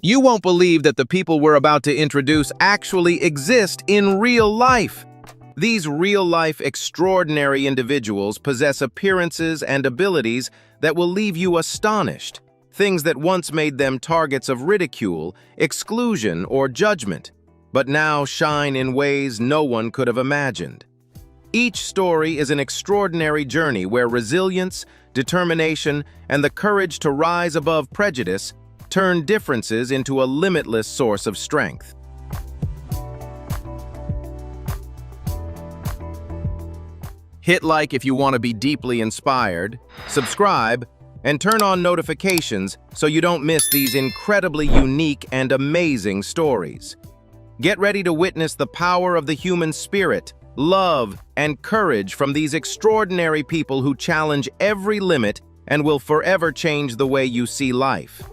You won't believe that the people we're about to introduce actually exist in real life. These real-life extraordinary individuals possess appearances and abilities that will leave you astonished, things that once made them targets of ridicule, exclusion, or judgment, but now shine in ways no one could have imagined. Each story is an extraordinary journey where resilience, determination, and the courage to rise above prejudice turn differences into a limitless source of strength. Hit like if you want to be deeply inspired, subscribe, and turn on notifications so you don't miss these incredibly unique and amazing stories. Get ready to witness the power of the human spirit, love, and courage from these extraordinary people who challenge every limit and will forever change the way you see life.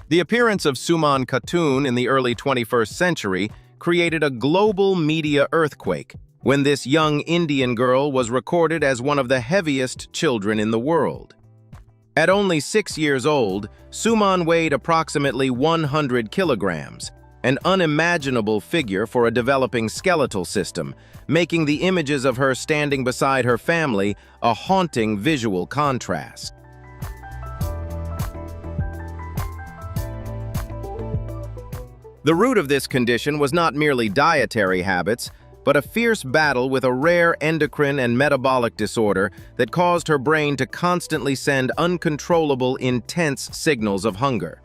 The appearance of Suman Katun in the early 21st century created a global media earthquake when this young Indian girl was recorded as one of the heaviest children in the world. At only 6 years old, Suman weighed approximately 100 kilograms, an unimaginable figure for a developing skeletal system, making the images of her standing beside her family a haunting visual contrast. The root of this condition was not merely dietary habits, but a fierce battle with a rare endocrine and metabolic disorder that caused her brain to constantly send uncontrollable, intense signals of hunger.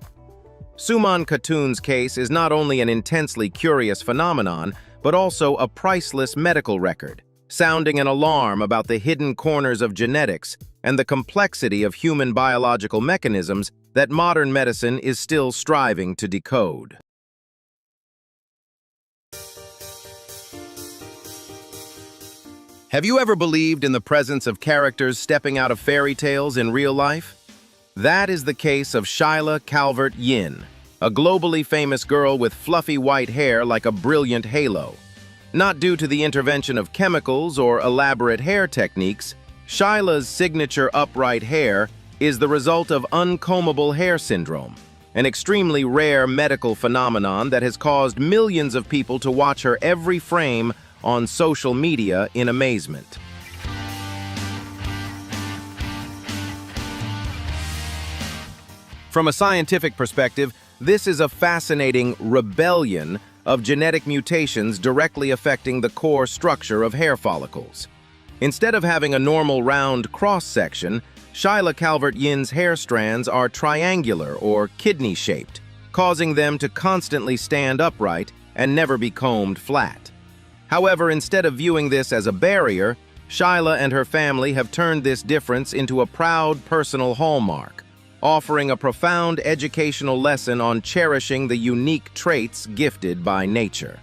Suman Katun's case is not only an intensely curious phenomenon, but also a priceless medical record, sounding an alarm about the hidden corners of genetics and the complexity of human biological mechanisms that modern medicine is still striving to decode. Have you ever believed in the presence of characters stepping out of fairy tales in real life? That is the case of Shila Calbertt Yin, a globally famous girl with fluffy white hair like a brilliant halo. Not due to the intervention of chemicals or elaborate hair techniques, Shila's signature upright hair is the result of uncombable hair syndrome, an extremely rare medical phenomenon that has caused millions of people to watch her every frame on social media in amazement. From a scientific perspective, this is a fascinating rebellion of genetic mutations directly affecting the core structure of hair follicles. Instead of having a normal round cross-section, Shila Calbertt Yin's hair strands are triangular or kidney-shaped, causing them to constantly stand upright and never be combed flat. However, instead of viewing this as a barrier, Shila and her family have turned this difference into a proud personal hallmark, offering a profound educational lesson on cherishing the unique traits gifted by nature.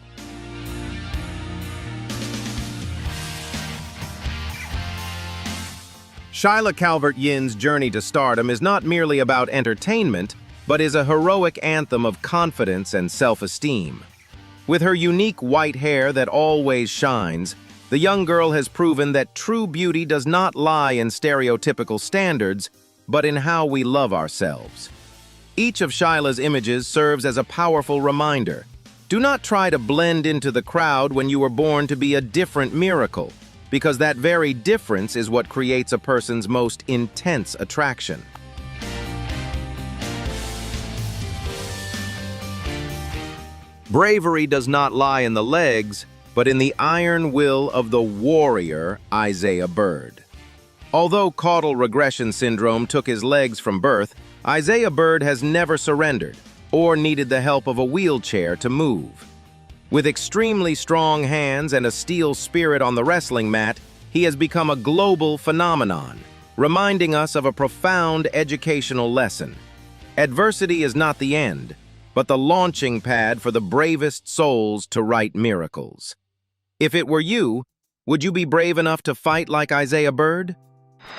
Shila Calbertt Yin's journey to stardom is not merely about entertainment, but is a heroic anthem of confidence and self-esteem. With her unique white hair that always shines, the young girl has proven that true beauty does not lie in stereotypical standards, but in how we love ourselves. Each of Shila's images serves as a powerful reminder. Do not try to blend into the crowd when you were born to be a different miracle, because that very difference is what creates a person's most intense attraction. Bravery does not lie in the legs, but in the iron will of the warrior Isaiah Byrd. Although caudal regression syndrome took his legs from birth, Isaiah Byrd has never surrendered or needed the help of a wheelchair to move. With extremely strong hands and a steel spirit on the wrestling mat, he has become a global phenomenon, reminding us of a profound educational lesson. Adversity is not the end, but the launching pad for the bravest souls to write miracles. If it were you, would you be brave enough to fight like Isaiah Byrd?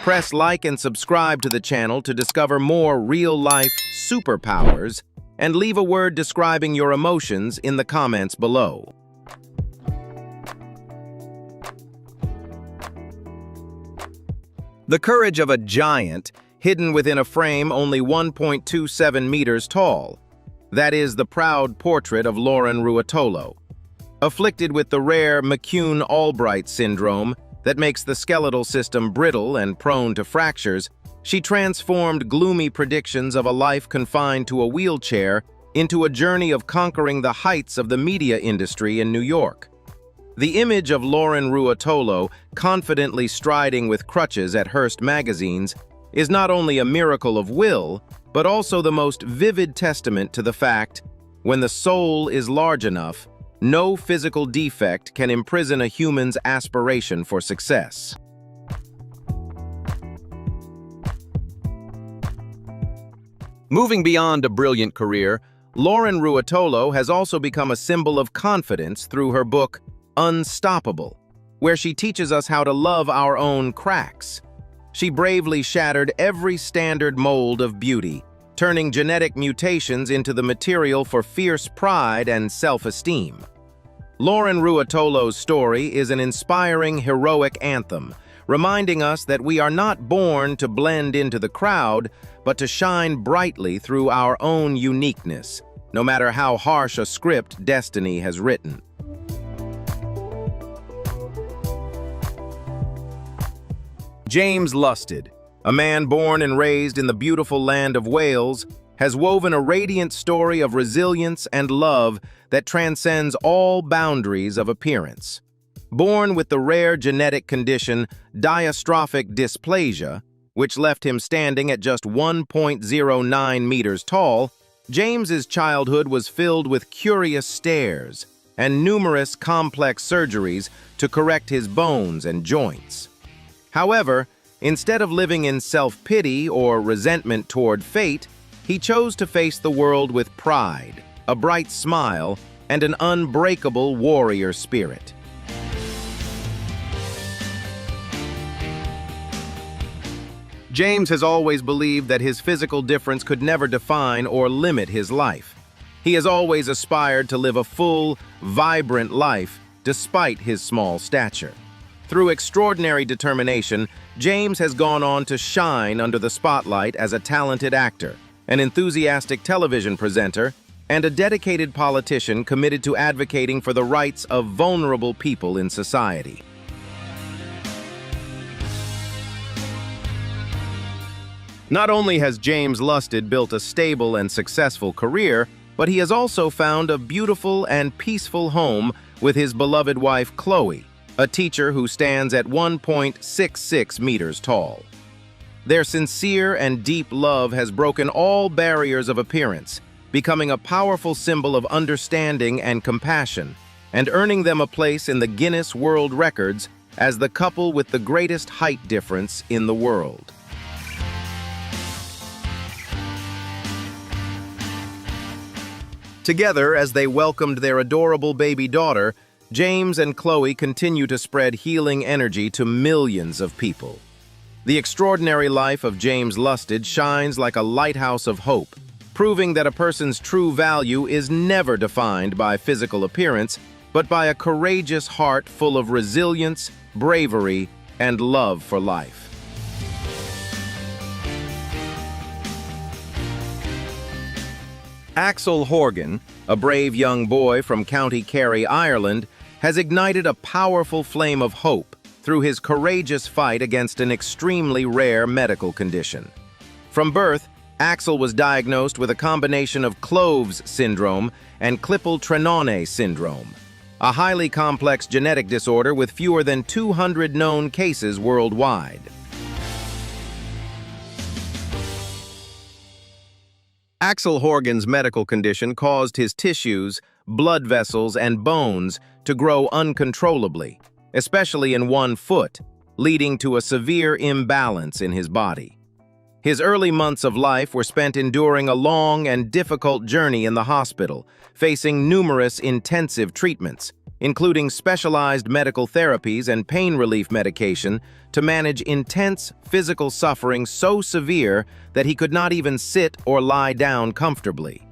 Press like and subscribe to the channel to discover more real-life superpowers, and leave a word describing your emotions in the comments below. The courage of a giant, hidden within a frame only 1.27 meters tall. That is the proud portrait of Lauren Ruotolo. Afflicted with the rare McCune-Albright syndrome that makes the skeletal system brittle and prone to fractures, she transformed gloomy predictions of a life confined to a wheelchair into a journey of conquering the heights of the media industry in New York. The image of Lauren Ruotolo confidently striding with crutches at Hearst magazines is not only a miracle of will, but also the most vivid testament to the fact, when the soul is large enough, no physical defect can imprison a human's aspiration for success. Moving beyond a brilliant career, Lauren Ruotolo has also become a symbol of confidence through her book, Unstoppable, where she teaches us how to love our own cracks. She bravely shattered every standard mold of beauty, turning genetic mutations into the material for fierce pride and self-esteem. Lauren Ruotolo's story is an inspiring, heroic anthem, reminding us that we are not born to blend into the crowd, but to shine brightly through our own uniqueness, no matter how harsh a script destiny has written. James Lusted, a man born and raised in the beautiful land of Wales, has woven a radiant story of resilience and love that transcends all boundaries of appearance. Born with the rare genetic condition diastrophic dysplasia, which left him standing at just 1.09 meters tall, James's childhood was filled with curious stares and numerous complex surgeries to correct his bones and joints. However, instead of living in self-pity or resentment toward fate, he chose to face the world with pride, a bright smile, and an unbreakable warrior spirit. James has always believed that his physical difference could never define or limit his life. He has always aspired to live a full, vibrant life despite his small stature. Through extraordinary determination, James has gone on to shine under the spotlight as a talented actor, an enthusiastic television presenter, and a dedicated politician committed to advocating for the rights of vulnerable people in society. Not only has James Lusted built a stable and successful career, but he has also found a beautiful and peaceful home with his beloved wife, Chloe, a teacher who stands at 1.66 meters tall. Their sincere and deep love has broken all barriers of appearance, becoming a powerful symbol of understanding and compassion, and earning them a place in the Guinness World Records as the couple with the greatest height difference in the world. Together, as they welcomed their adorable baby daughter, James and Chloe continue to spread healing energy to millions of people. The extraordinary life of James Lusted shines like a lighthouse of hope, proving that a person's true value is never defined by physical appearance, but by a courageous heart full of resilience, bravery, and love for life. Axel Horgan, a brave young boy from County Kerry, Ireland, has ignited a powerful flame of hope through his courageous fight against an extremely rare medical condition. From birth, Axel was diagnosed with a combination of Cloves syndrome and Klippel-Trenaunay syndrome, a highly complex genetic disorder with fewer than 200 known cases worldwide. Axel Horgan's medical condition caused his tissues, blood vessels, and bones to grow uncontrollably, especially in one foot, leading to a severe imbalance in his body. His early months of life were spent enduring a long and difficult journey in the hospital, facing numerous intensive treatments, including specialized medical therapies and pain relief medication to manage intense physical suffering so severe that he could not even sit or lie down comfortably.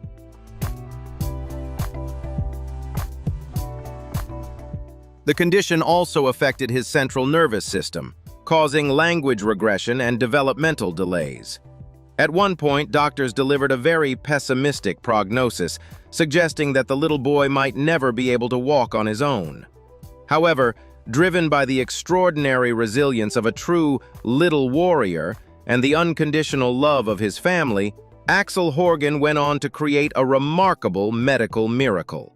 The condition also affected his central nervous system, causing language regression and developmental delays. At one point, doctors delivered a very pessimistic prognosis, suggesting that the little boy might never be able to walk on his own. However, driven by the extraordinary resilience of a true little warrior and the unconditional love of his family, Axel Han went on to create a remarkable medical miracle.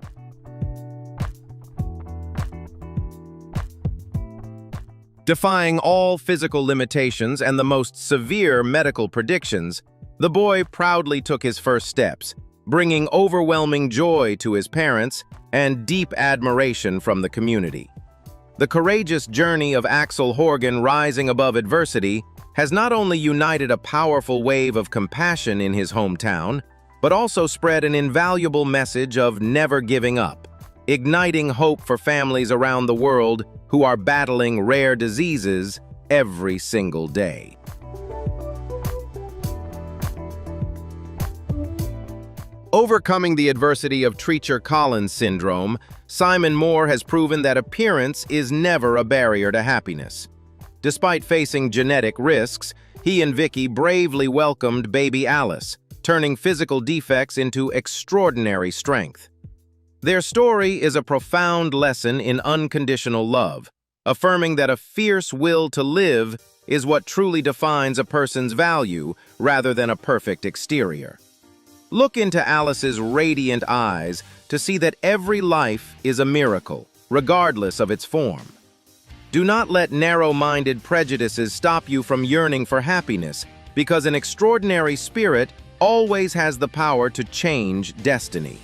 Defying all physical limitations and the most severe medical predictions, the boy proudly took his first steps, bringing overwhelming joy to his parents and deep admiration from the community. The courageous journey of Axel Han rising above adversity has not only united a powerful wave of compassion in his hometown, but also spread an invaluable message of never giving up, igniting hope for families around the world who are battling rare diseases every single day. Overcoming the adversity of Treacher-Collins syndrome, Simon Moore has proven that appearance is never a barrier to happiness. Despite facing genetic risks, he and Vicky bravely welcomed baby Alice, turning physical defects into extraordinary strength. Their story is a profound lesson in unconditional love, affirming that a fierce will to live is what truly defines a person's value rather than a perfect exterior. Look into Alice's radiant eyes to see that every life is a miracle, regardless of its form. Do not let narrow-minded prejudices stop you from yearning for happiness, because an extraordinary spirit always has the power to change destiny.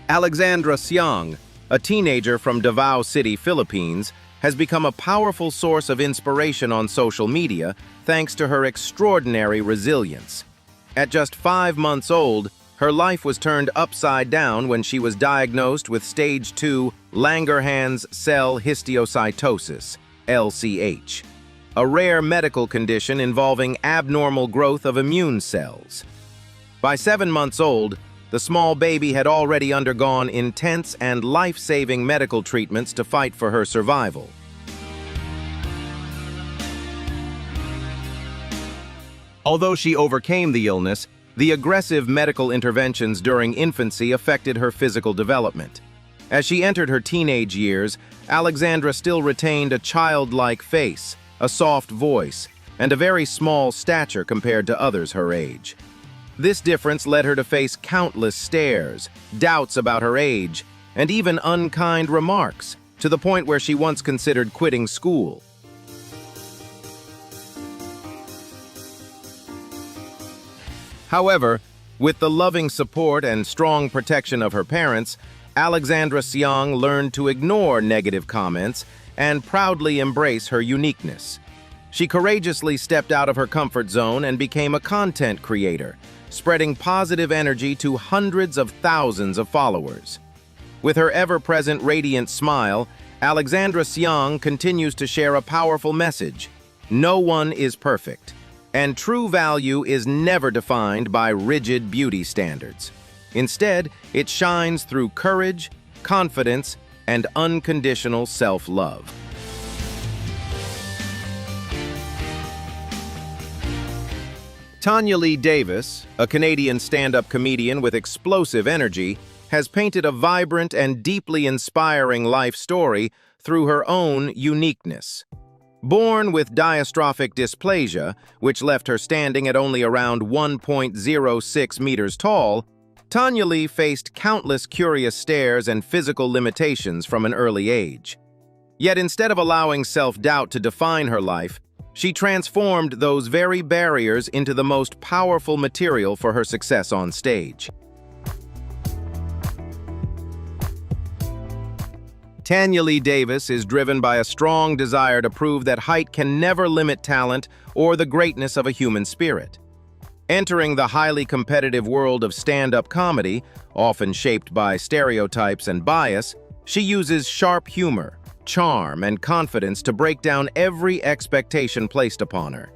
Alexandra Siang, a teenager from Davao City, Philippines, has become a powerful source of inspiration on social media thanks to her extraordinary resilience. At just 5 months old, her life was turned upside down when she was diagnosed with stage 2 Langerhans cell histiocytosis, LCH, a rare medical condition involving abnormal growth of immune cells. By 7 months old, the small baby had already undergone intense and life-saving medical treatments to fight for her survival. Although she overcame the illness, the aggressive medical interventions during infancy affected her physical development. As she entered her teenage years, Alexandra still retained a childlike face, a soft voice, and a very small stature compared to others her age. This difference led her to face countless stares, doubts about her age, and even unkind remarks, to the point where she once considered quitting school. However, with the loving support and strong protection of her parents, Alexandra Siang learned to ignore negative comments and proudly embrace her uniqueness. She courageously stepped out of her comfort zone and became a content creator, spreading positive energy to hundreds of thousands of followers. With her ever-present radiant smile, Alexandra Siang continues to share a powerful message: no one is perfect, and true value is never defined by rigid beauty standards. Instead, it shines through courage, confidence, and unconditional self-love. Tanya Lee Davis, a Canadian stand-up comedian with explosive energy, has painted a vibrant and deeply inspiring life story through her own uniqueness. Born with diastrophic dysplasia, which left her standing at only around 1.06 meters tall, Tanya Lee faced countless curious stares and physical limitations from an early age. Yet instead of allowing self-doubt to define her life, she transformed those very barriers into the most powerful material for her success on stage. Tanya Lee Davis is driven by a strong desire to prove that height can never limit talent or the greatness of a human spirit. Entering the highly competitive world of stand-up comedy, often shaped by stereotypes and bias, she uses sharp humor, charm, and confidence to break down every expectation placed upon her.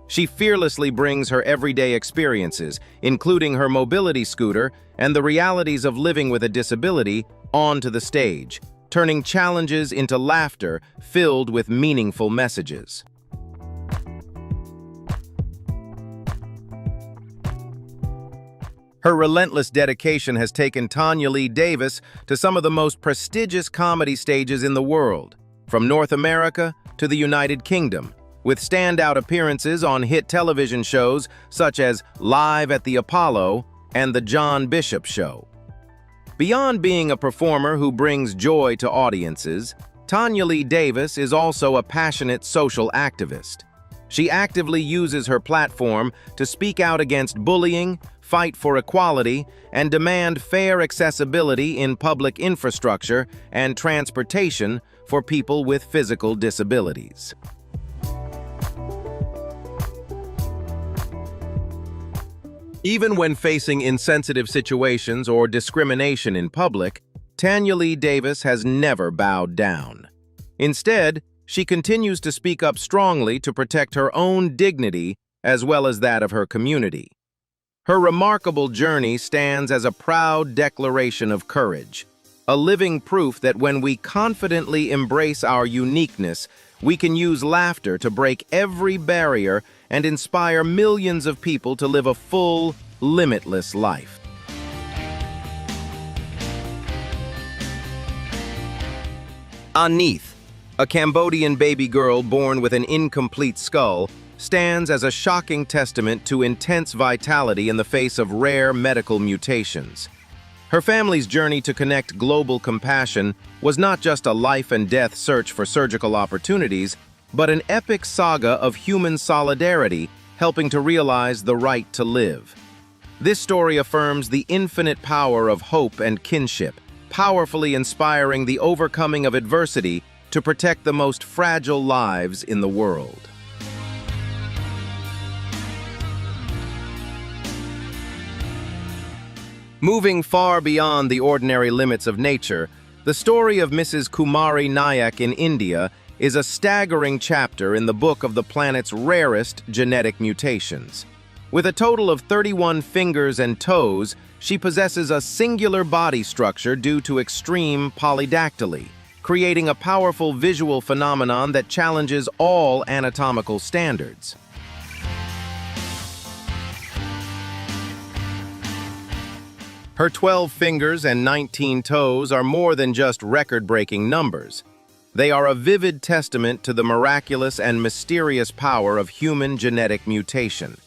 She fearlessly brings her everyday experiences, including her mobility scooter and the realities of living with a disability, onto the stage, turning challenges into laughter filled with meaningful messages. Her relentless dedication has taken Tanya Lee Davis to some of the most prestigious comedy stages in the world, from North America to the United Kingdom, with standout appearances on hit television shows such as Live at the Apollo and The John Bishop Show. Beyond being a performer who brings joy to audiences, Tanya Lee Davis is also a passionate social activist. She actively uses her platform to speak out against bullying, fight for equality, and demand fair accessibility in public infrastructure and transportation for people with physical disabilities. Even when facing insensitive situations or discrimination in public, Tanya Lee Davis has never bowed down. Instead, she continues to speak up strongly to protect her own dignity as well as that of her community. Her remarkable journey stands as a proud declaration of courage, a living proof that when we confidently embrace our uniqueness, we can use laughter to break every barrier and inspire millions of people to live a full, limitless life. Anith, a Cambodian baby girl born with an incomplete skull, stands as a shocking testament to intense vitality in the face of rare medical mutations. Her family's journey to connect global compassion was not just a life-and-death search for surgical opportunities, but an epic saga of human solidarity helping to realize the right to live. This story affirms the infinite power of hope and kinship, powerfully inspiring the overcoming of adversity to protect the most fragile lives in the world. Moving far beyond the ordinary limits of nature, the story of Mrs. Kumari Nyak in India is a staggering chapter in the book of the planet's rarest genetic mutations. With a total of 31 fingers and toes, she possesses a singular body structure due to extreme polydactyly, creating a powerful visual phenomenon that challenges all anatomical standards. Her 12 fingers and 19 toes are more than just record-breaking numbers. They are a vivid testament to the miraculous and mysterious power of human genetic mutation.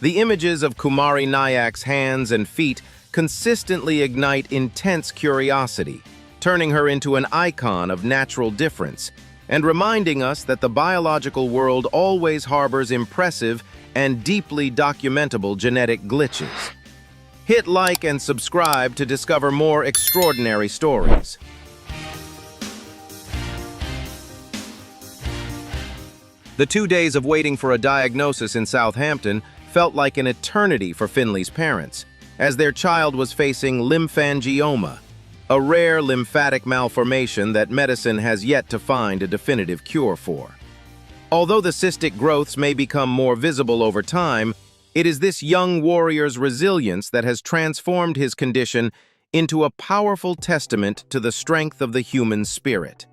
The images of Kumari Nyak's hands and feet consistently ignite intense curiosity, turning her into an icon of natural difference, and reminding us that the biological world always harbors impressive and deeply documentable genetic glitches. Hit like and subscribe to discover more extraordinary stories. The 2 days of waiting for a diagnosis in Southampton felt like an eternity for Finley's parents, as their child was facing lymphangioma, a rare lymphatic malformation that medicine has yet to find a definitive cure for. Although the cystic growths may become more visible over time, it is this young warrior's resilience that has transformed his condition into a powerful testament to the strength of the human spirit.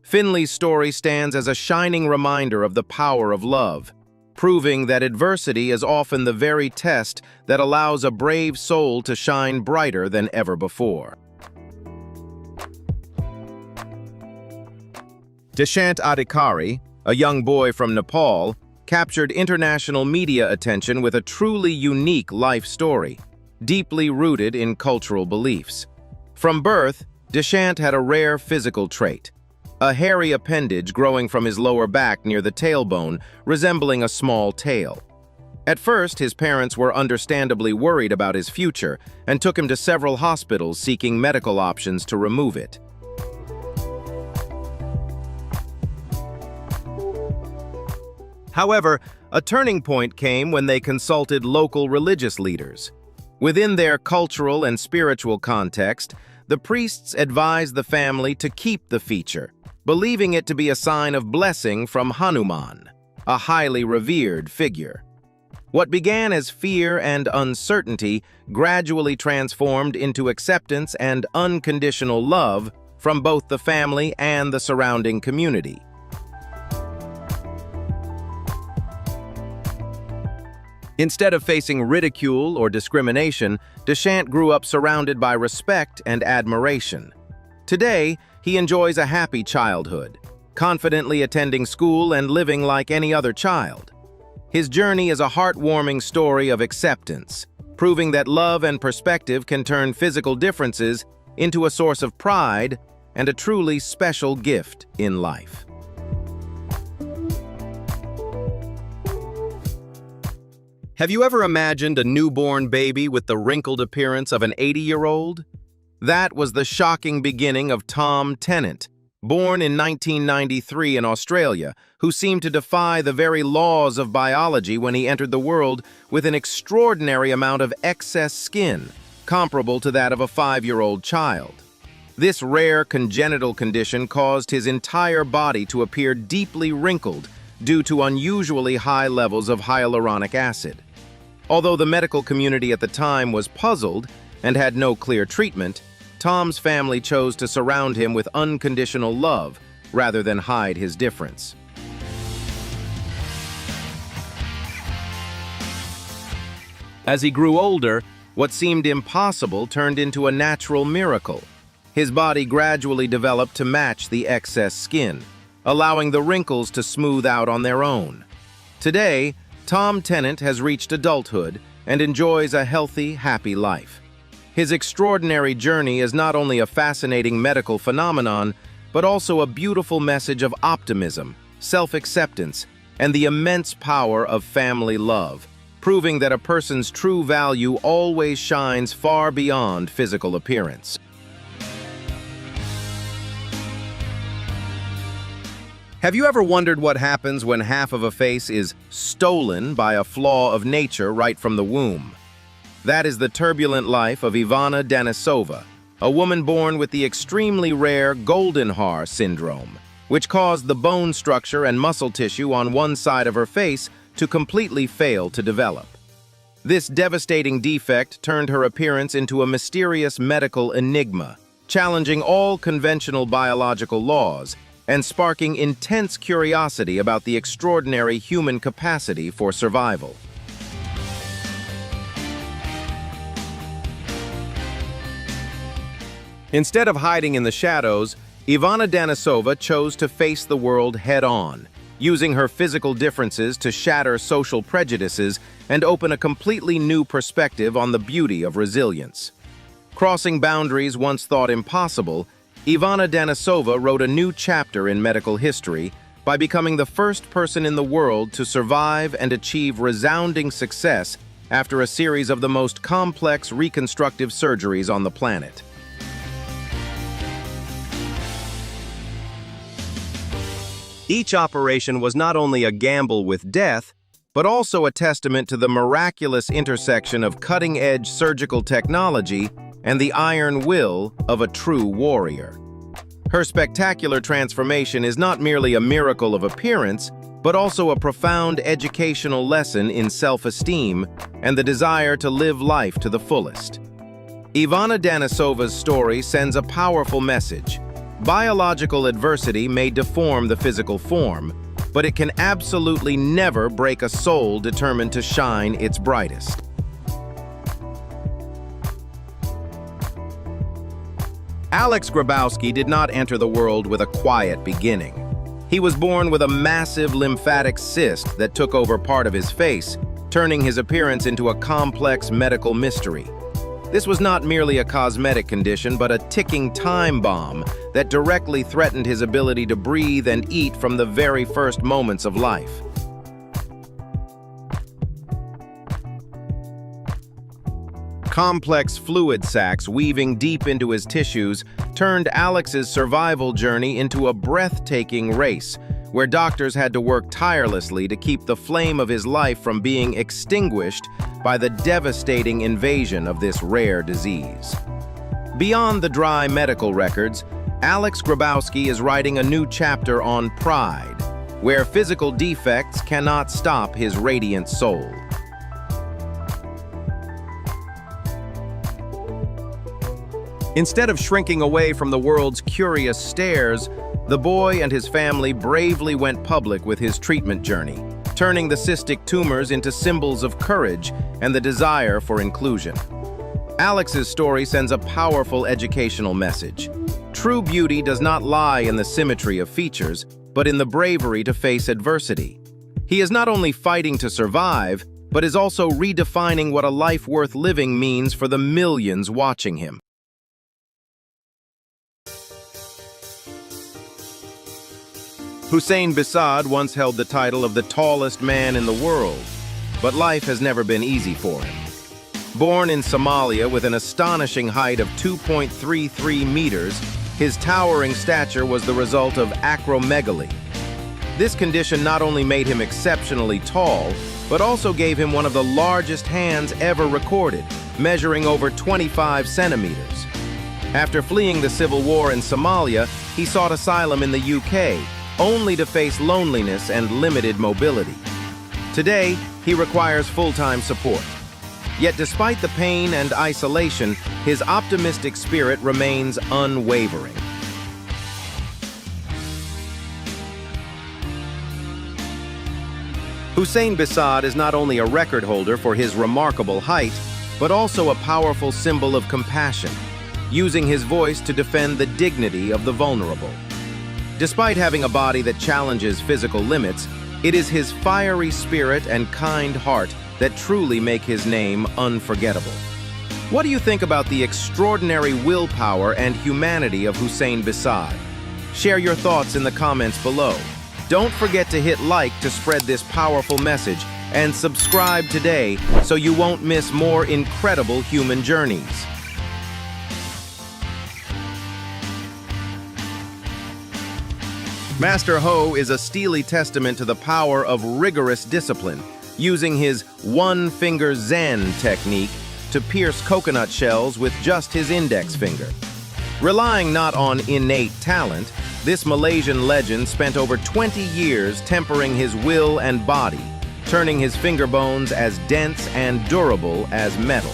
Finley's story stands as a shining reminder of the power of love, proving that adversity is often the very test that allows a brave soul to shine brighter than ever before. Dashant Adikari, a young boy from Nepal, captured international media attention with a truly unique life story, deeply rooted in cultural beliefs. From birth, Dashant had a rare physical trait, a hairy appendage growing from his lower back near the tailbone, resembling a small tail. At first, his parents were understandably worried about his future and took him to several hospitals seeking medical options to remove it. However, a turning point came when they consulted local religious leaders. Within their cultural and spiritual context, the priests advised the family to keep the feature, believing it to be a sign of blessing from Hanuman, a highly revered figure. What began as fear and uncertainty gradually transformed into acceptance and unconditional love from both the family and the surrounding community. Instead of facing ridicule or discrimination, Dashant grew up surrounded by respect and admiration. Today, he enjoys a happy childhood, confidently attending school and living like any other child. His journey is a heartwarming story of acceptance, proving that love and perspective can turn physical differences into a source of pride and a truly special gift in life. Have you ever imagined a newborn baby with the wrinkled appearance of an 80-year-old? That was the shocking beginning of Tom Tennant, born in 1993 in Australia, who seemed to defy the very laws of biology when he entered the world with an extraordinary amount of excess skin, comparable to that of a 5-year-old child. This rare congenital condition caused his entire body to appear deeply wrinkled due to unusually high levels of hyaluronic acid. Although the medical community at the time was puzzled and had no clear treatment, Tom's family chose to surround him with unconditional love rather than hide his difference. As he grew older, what seemed impossible turned into a natural miracle. His body gradually developed to match the excess skin, allowing the wrinkles to smooth out on their own. Today, Tom Tennant has reached adulthood and enjoys a healthy, happy life. His extraordinary journey is not only a fascinating medical phenomenon, but also a beautiful message of optimism, self-acceptance, and the immense power of family love, proving that a person's true value always shines far beyond physical appearance. Have you ever wondered what happens when half of a face is stolen by a flaw of nature right from the womb? That is the turbulent life of Ivana Danosova, a woman born with the extremely rare Goldenhar syndrome, which caused the bone structure and muscle tissue on one side of her face to completely fail to develop. This devastating defect turned her appearance into a mysterious medical enigma, challenging all conventional biological laws and sparking intense curiosity about the extraordinary human capacity for survival. Instead of hiding in the shadows, Ivana Danosova chose to face the world head-on, using her physical differences to shatter social prejudices and open a completely new perspective on the beauty of resilience. Crossing boundaries once thought impossible, Ivana Danosova wrote a new chapter in medical history by becoming the first person in the world to survive and achieve resounding success after a series of the most complex reconstructive surgeries on the planet. Each operation was not only a gamble with death, but also a testament to the miraculous intersection of cutting-edge surgical technology and the iron will of a true warrior. Her spectacular transformation is not merely a miracle of appearance, but also a profound educational lesson in self-esteem and the desire to live life to the fullest. Ivana Danosova's story sends a powerful message. Biological adversity may deform the physical form, but it can absolutely never break a soul determined to shine its brightest. Alex Grabowski did not enter the world with a quiet beginning. He was born with a massive lymphatic cyst that took over part of his face, turning his appearance into a complex medical mystery. This was not merely a cosmetic condition, but a ticking time bomb that directly threatened his ability to breathe and eat from the very first moments of life. Complex fluid sacs weaving deep into his tissues turned Alex's survival journey into a breathtaking race, where doctors had to work tirelessly to keep the flame of his life from being extinguished by the devastating invasion of this rare disease. Beyond the dry medical records, Alex Grabowski is writing a new chapter on pride, where physical defects cannot stop his radiant soul. Instead of shrinking away from the world's curious stares, the boy and his family bravely went public with his treatment journey, turning the cystic tumors into symbols of courage and the desire for inclusion. Alex's story sends a powerful educational message. True beauty does not lie in the symmetry of features, but in the bravery to face adversity. He is not only fighting to survive, but is also redefining what a life worth living means for the millions watching him. Hussein Bisad once held the title of the tallest man in the world, but life has never been easy for him. Born in Somalia with an astonishing height of 2.33 meters, his towering stature was the result of acromegaly. This condition not only made him exceptionally tall, but also gave him one of the largest hands ever recorded, measuring over 25 centimeters. After fleeing the civil war in Somalia, he sought asylum in the UK, only to face loneliness and limited mobility. Today, he requires full-time support. Yet despite the pain and isolation, his optimistic spirit remains unwavering. Hussein Bisad is not only a record holder for his remarkable height, but also a powerful symbol of compassion, using his voice to defend the dignity of the vulnerable. Despite having a body that challenges physical limits, it is his fiery spirit and kind heart that truly make his name unforgettable. What do you think about the extraordinary willpower and humanity of Hussein Bisad? Share your thoughts in the comments below. Don't forget to hit like to spread this powerful message, and subscribe today so you won't miss more incredible human journeys. Master Ho is a steely testament to the power of rigorous discipline, using his one-finger Zen technique to pierce coconut shells with just his index finger. Relying not on innate talent, this Malaysian legend spent over 20 years tempering his will and body, turning his finger bones as dense and durable as metal.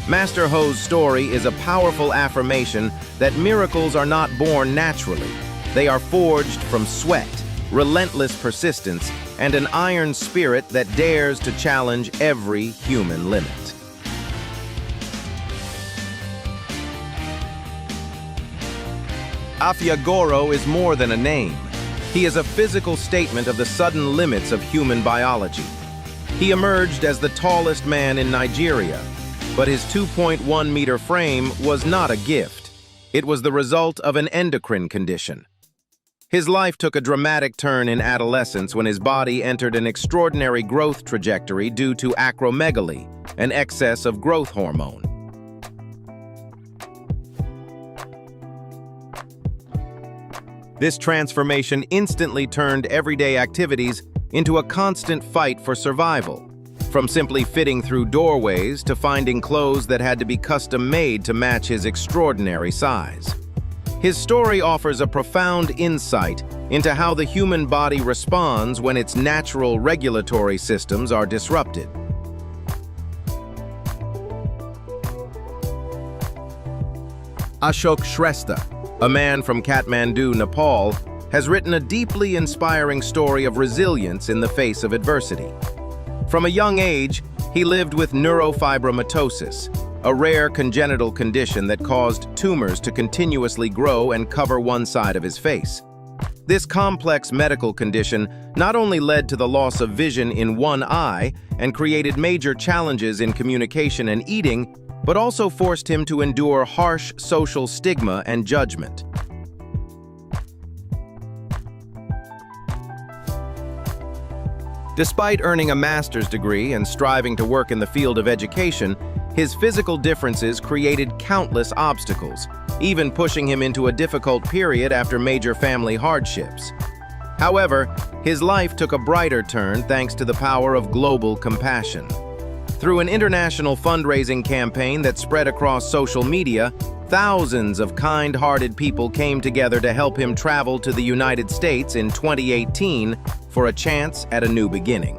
Master Ho's story is a powerful affirmation that miracles are not born naturally. They are forged from sweat, relentless persistence, and an iron spirit that dares to challenge every human limit. Afia is more than a name. He is a physical statement of the sudden limits of human biology. He emerged as the tallest man in Nigeria, but his 2.1-meter frame was not a gift. It was the result of an endocrine condition. His life took a dramatic turn in adolescence when his body entered an extraordinary growth trajectory due to acromegaly, an excess of growth hormone. This transformation instantly turned everyday activities into a constant fight for survival, from simply fitting through doorways to finding clothes that had to be custom-made to match his extraordinary size. His story offers a profound insight into how the human body responds when its natural regulatory systems are disrupted. Ashok Shesta, a man from Kathmandu, Nepal, has written a deeply inspiring story of resilience in the face of adversity. From a young age, he lived with neurofibromatosis, a rare congenital condition that caused tumors to continuously grow and cover one side of his face. This complex medical condition not only led to the loss of vision in one eye and created major challenges in communication and eating, but also forced him to endure harsh social stigma and judgment. Despite earning a master's degree and striving to work in the field of education, his physical differences created countless obstacles, even pushing him into a difficult period after major family hardships. However, his life took a brighter turn thanks to the power of global compassion. Through an international fundraising campaign that spread across social media, thousands of kind-hearted people came together to help him travel to the United States in 2018 for a chance at a new beginning.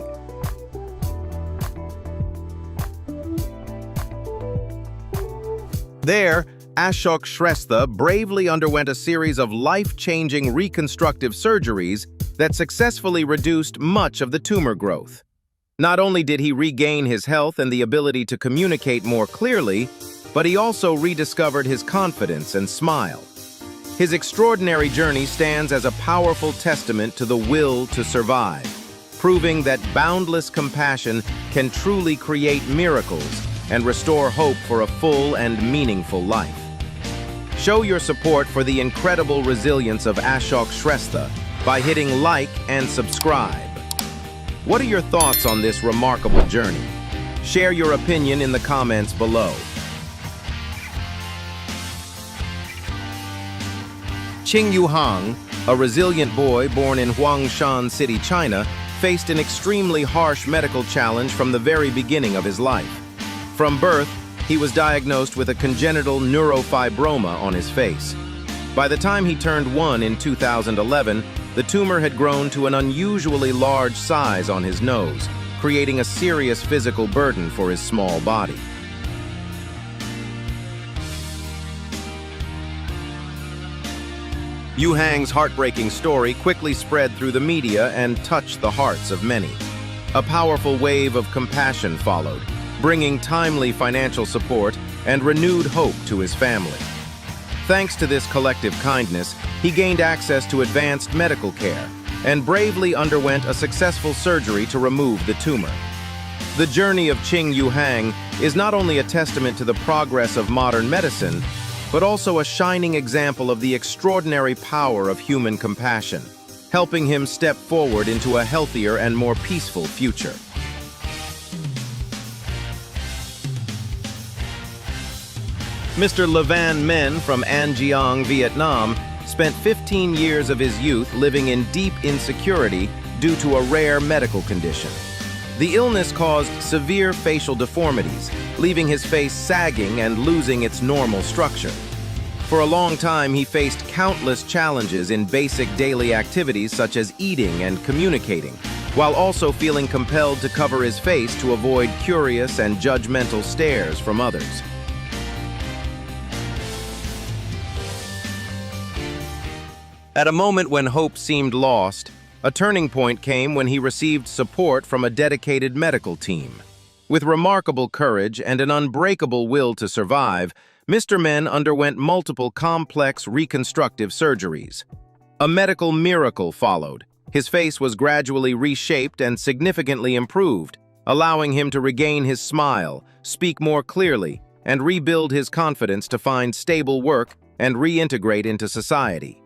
There, Ashok Shesta bravely underwent a series of life-changing reconstructive surgeries that successfully reduced much of the tumor growth. Not only did he regain his health and the ability to communicate more clearly, but he also rediscovered his confidence and smile. His extraordinary journey stands as a powerful testament to the will to survive, proving that boundless compassion can truly create miracles and restore hope for a full and meaningful life. Show your support for the incredible resilience of Ashok Shesta by hitting like and subscribe. What are your thoughts on this remarkable journey? Share your opinion in the comments below. Ching Yu Hang, a resilient boy born in Huangshan City, China, faced an extremely harsh medical challenge from the very beginning of his life. From birth, he was diagnosed with a congenital neurofibroma on his face. By the time he turned 1 in 2011, the tumor had grown to an unusually large size on his nose, creating a serious physical burden for his small body. Yu Hang's heartbreaking story quickly spread through the media and touched the hearts of many. A powerful wave of compassion followed, bringing timely financial support and renewed hope to his family. Thanks to this collective kindness, he gained access to advanced medical care and bravely underwent a successful surgery to remove the tumor. The journey of Ching Yu Hang is not only a testament to the progress of modern medicine, but also a shining example of the extraordinary power of human compassion, helping him step forward into a healthier and more peaceful future. Mr. Leavan Men from An Giang, Vietnam, spent 15 years of his youth living in deep insecurity due to a rare medical condition. The illness caused severe facial deformities, leaving his face sagging and losing its normal structure. For a long time, he faced countless challenges in basic daily activities such as eating and communicating, while also feeling compelled to cover his face to avoid curious and judgmental stares from others. At a moment when hope seemed lost, a turning point came when he received support from a dedicated medical team. With remarkable courage and an unbreakable will to survive, Mr. Men underwent multiple complex reconstructive surgeries. A medical miracle followed. His face was gradually reshaped and significantly improved, allowing him to regain his smile, speak more clearly, and rebuild his confidence to find stable work and reintegrate into society.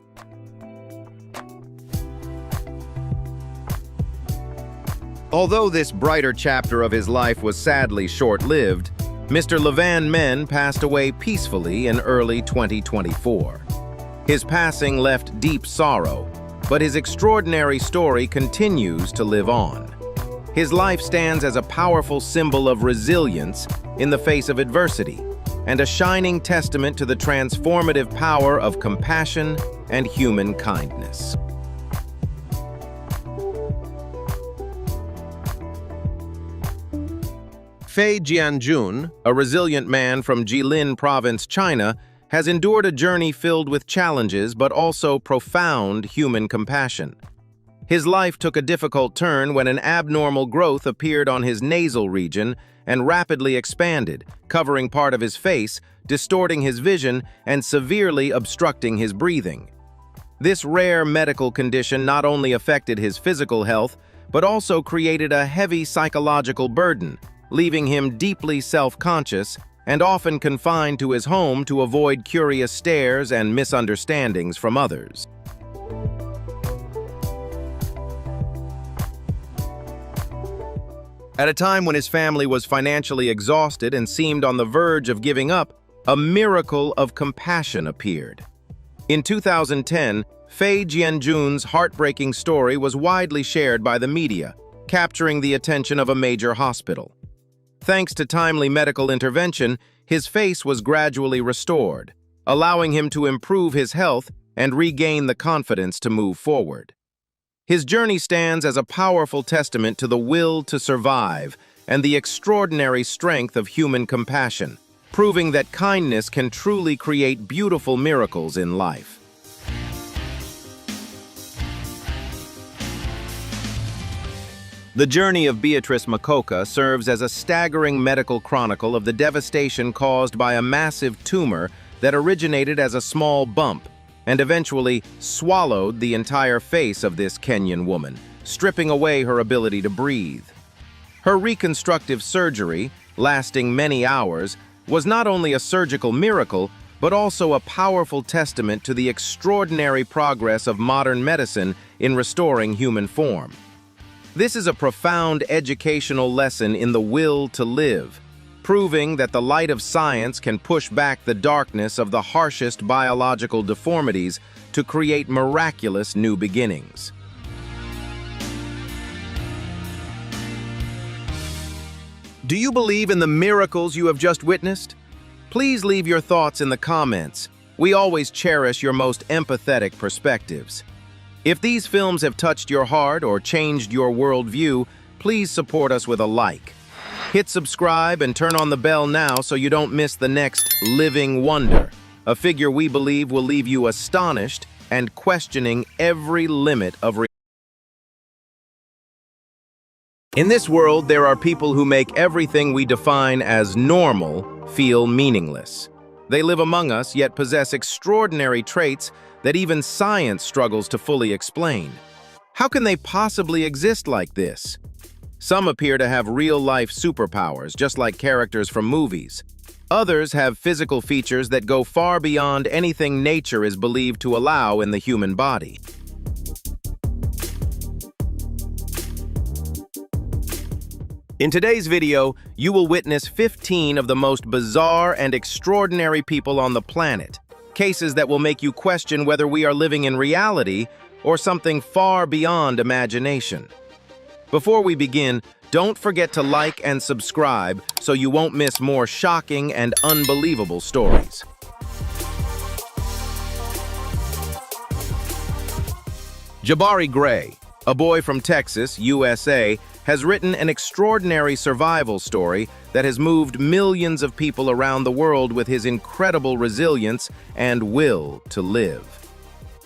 Although this brighter chapter of his life was sadly short-lived, Mr. Leavan Men passed away peacefully in early 2024. His passing left deep sorrow, but his extraordinary story continues to live on. His life stands as a powerful symbol of resilience in the face of adversity, and a shining testament to the transformative power of compassion and human kindness. Fei Jianjun, a resilient man from Jilin Province, China, has endured a journey filled with challenges but also profound human compassion. His life took a difficult turn when an abnormal growth appeared on his nasal region and rapidly expanded, covering part of his face, distorting his vision, and severely obstructing his breathing. This rare medical condition not only affected his physical health, but also created a heavy psychological burden, leaving him deeply self-conscious and often confined to his home to avoid curious stares and misunderstandings from others. At a time when his family was financially exhausted and seemed on the verge of giving up, a miracle of compassion appeared. In 2010, Fei Jianjun's heartbreaking story was widely shared by the media, capturing the attention of a major hospital. Thanks to timely medical intervention, his face was gradually restored, allowing him to improve his health and regain the confidence to move forward. His journey stands as a powerful testament to the will to survive and the extraordinary strength of human compassion, proving that kindness can truly create beautiful miracles in life. The journey of Beatrice Makokha serves as a staggering medical chronicle of the devastation caused by a massive tumor that originated as a small bump and eventually swallowed the entire face of this Kenyan woman, stripping away her ability to breathe. Her reconstructive surgery, lasting many hours, was not only a surgical miracle, but also a powerful testament to the extraordinary progress of modern medicine in restoring human form. This is a profound educational lesson in the will to live, proving that the light of science can push back the darkness of the harshest biological deformities to create miraculous new beginnings. Do you believe in the miracles you have just witnessed? Please leave your thoughts in the comments. We always cherish your most empathetic perspectives. If these films have touched your heart or changed your worldview, please support us with a like. Hit subscribe and turn on the bell now so you don't miss the next living wonder, a figure we believe will leave you astonished and questioning every limit of reality. In this world, there are people who make everything we define as normal feel meaningless. They live among us, yet possess extraordinary traits that even science struggles to fully explain. How can they possibly exist like this? Some appear to have real-life superpowers, just like characters from movies. Others have physical features that go far beyond anything nature is believed to allow in the human body. In today's video, you will witness 15 of the most bizarre and extraordinary people on the planet, cases that will make you question whether we are living in reality or something far beyond imagination. Before we begin, don't forget to like and subscribe so you won't miss more shocking and unbelievable stories. Jabari Gray, a boy from Texas, USA, has written an extraordinary survival story that has moved millions of people around the world with his incredible resilience and will to live.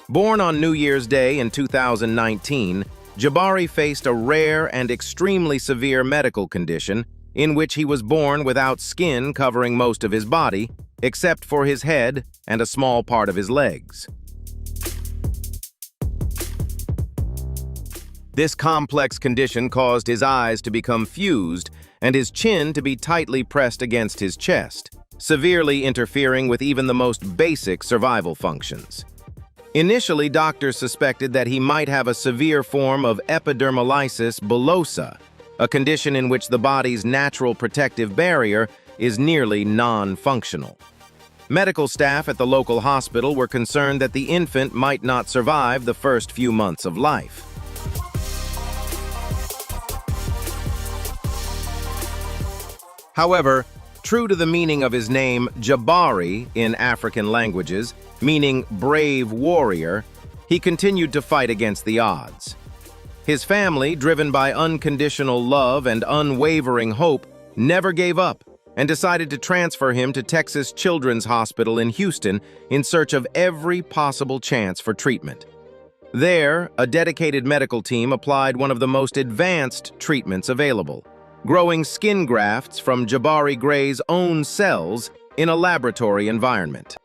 Born on New Year's Day in 2019, Jabari faced a rare and extremely severe medical condition in which he was born without skin covering most of his body, except for his head and a small part of his legs. This complex condition caused his eyes to become fused and his chin to be tightly pressed against his chest, severely interfering with even the most basic survival functions. Initially, doctors suspected that he might have a severe form of Epidermolysis Bullosa, a condition in which the body's natural protective barrier is nearly non-functional. Medical staff at the local hospital were concerned that the infant might not survive the first few months of life. However, true to the meaning of his name, Jabari, in African languages, meaning brave warrior, he continued to fight against the odds. His family, driven by unconditional love and unwavering hope, never gave up and decided to transfer him to Texas Children's Hospital in Houston in search of every possible chance for treatment. There, a dedicated medical team applied one of the most advanced treatments available, growing skin grafts from Jabari Gray's own cells in a laboratory environment.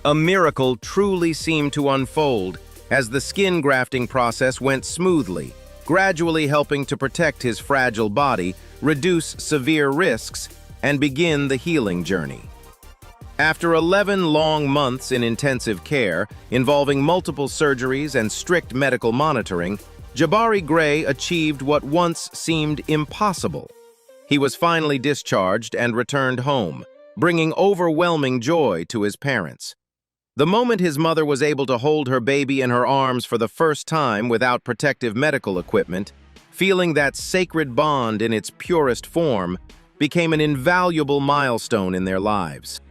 A miracle truly seemed to unfold as the skin grafting process went smoothly, gradually helping to protect his fragile body, reduce severe risks, and begin the healing journey. After 11 long months in intensive care, involving multiple surgeries and strict medical monitoring, Jabari Gray achieved what once seemed impossible. He was finally discharged and returned home, bringing overwhelming joy to his parents. The moment his mother was able to hold her baby in her arms for the first time without protective medical equipment, feeling that sacred bond in its purest form became an invaluable milestone in their lives.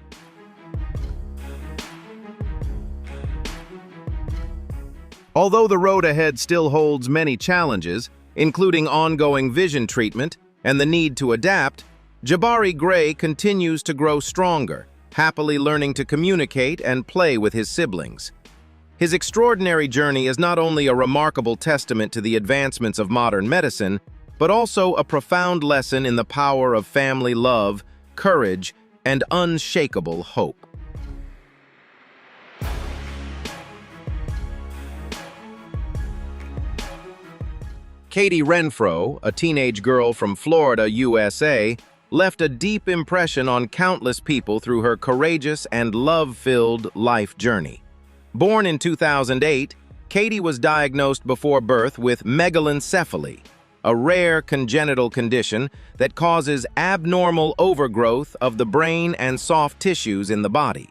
Although the road ahead still holds many challenges, including ongoing vision treatment and the need to adapt, Jabari Gray continues to grow stronger, happily learning to communicate and play with his siblings. His extraordinary journey is not only a remarkable testament to the advancements of modern medicine, but also a profound lesson in the power of family love, courage, and unshakable hope. Katie Renfro, a teenage girl from Florida, USA, left a deep impression on countless people through her courageous and love-filled life journey. Born in 2008, Katie was diagnosed before birth with megalencephaly, a rare congenital condition that causes abnormal overgrowth of the brain and soft tissues in the body.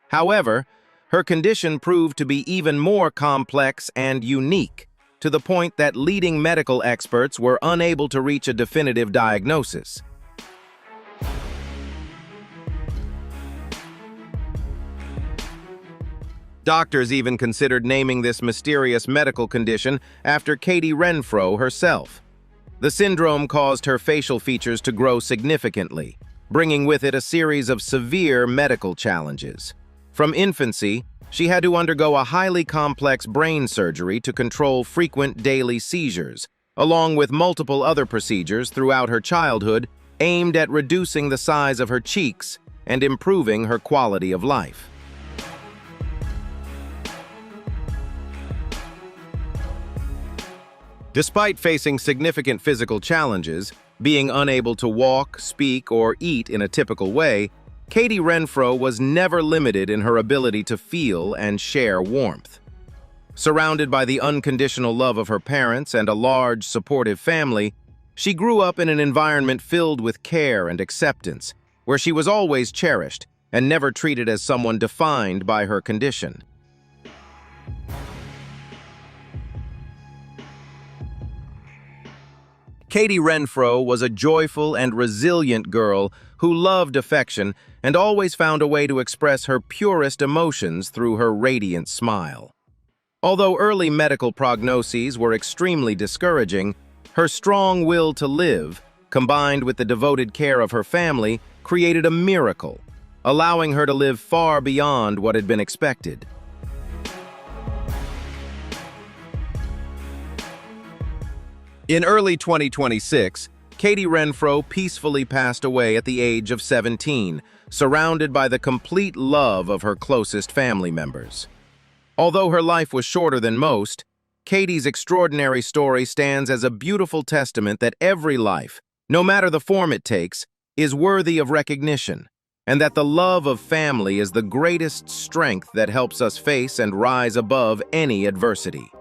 However, her condition proved to be even more complex and unique, to the point that leading medical experts were unable to reach a definitive diagnosis. Doctors even considered naming this mysterious medical condition after Katie Renfro herself. The syndrome caused her facial features to grow significantly, bringing with it a series of severe medical challenges. From infancy, she had to undergo a highly complex brain surgery to control frequent daily seizures, along with multiple other procedures throughout her childhood aimed at reducing the size of her cheeks and improving her quality of life. Despite facing significant physical challenges, being unable to walk, speak, or eat in a typical way, Katie Renfro was never limited in her ability to feel and share warmth. Surrounded by the unconditional love of her parents and a large, supportive family, she grew up in an environment filled with care and acceptance, where she was always cherished and never treated as someone defined by her condition. Katie Renfro was a joyful and resilient girl who loved affection and always found a way to express her purest emotions through her radiant smile. Although early medical prognoses were extremely discouraging, her strong will to live, combined with the devoted care of her family, created a miracle, allowing her to live far beyond what had been expected. In early 2026, Katie Renfro peacefully passed away at the age of 17, surrounded by the complete love of her closest family members. Although her life was shorter than most, Katie's extraordinary story stands as a beautiful testament that every life, no matter the form it takes, is worthy of recognition, and that the love of family is the greatest strength that helps us face and rise above any adversity.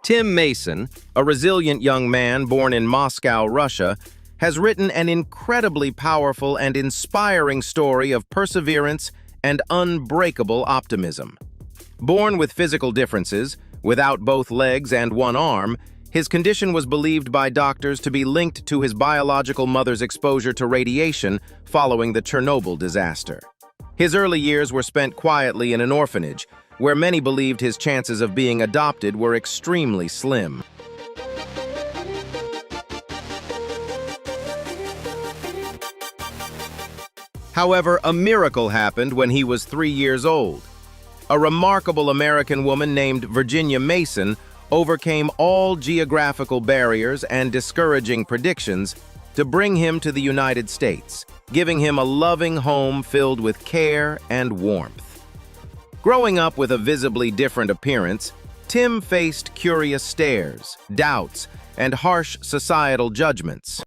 Tim Mason, a resilient young man born in Moscow, Russia, has written an incredibly powerful and inspiring story of perseverance and unbreakable optimism. Born with physical differences, without both legs and one arm, his condition was believed by doctors to be linked to his biological mother's exposure to radiation following the Chernobyl disaster. His early years were spent quietly in an orphanage, where many believed his chances of being adopted were extremely slim. However, a miracle happened when he was 3 years old. A remarkable American woman named Virginia Mason overcame all geographical barriers and discouraging predictions to bring him to the United States, giving him a loving home filled with care and warmth. Growing up with a visibly different appearance, Tim faced curious stares, doubts, and harsh societal judgments.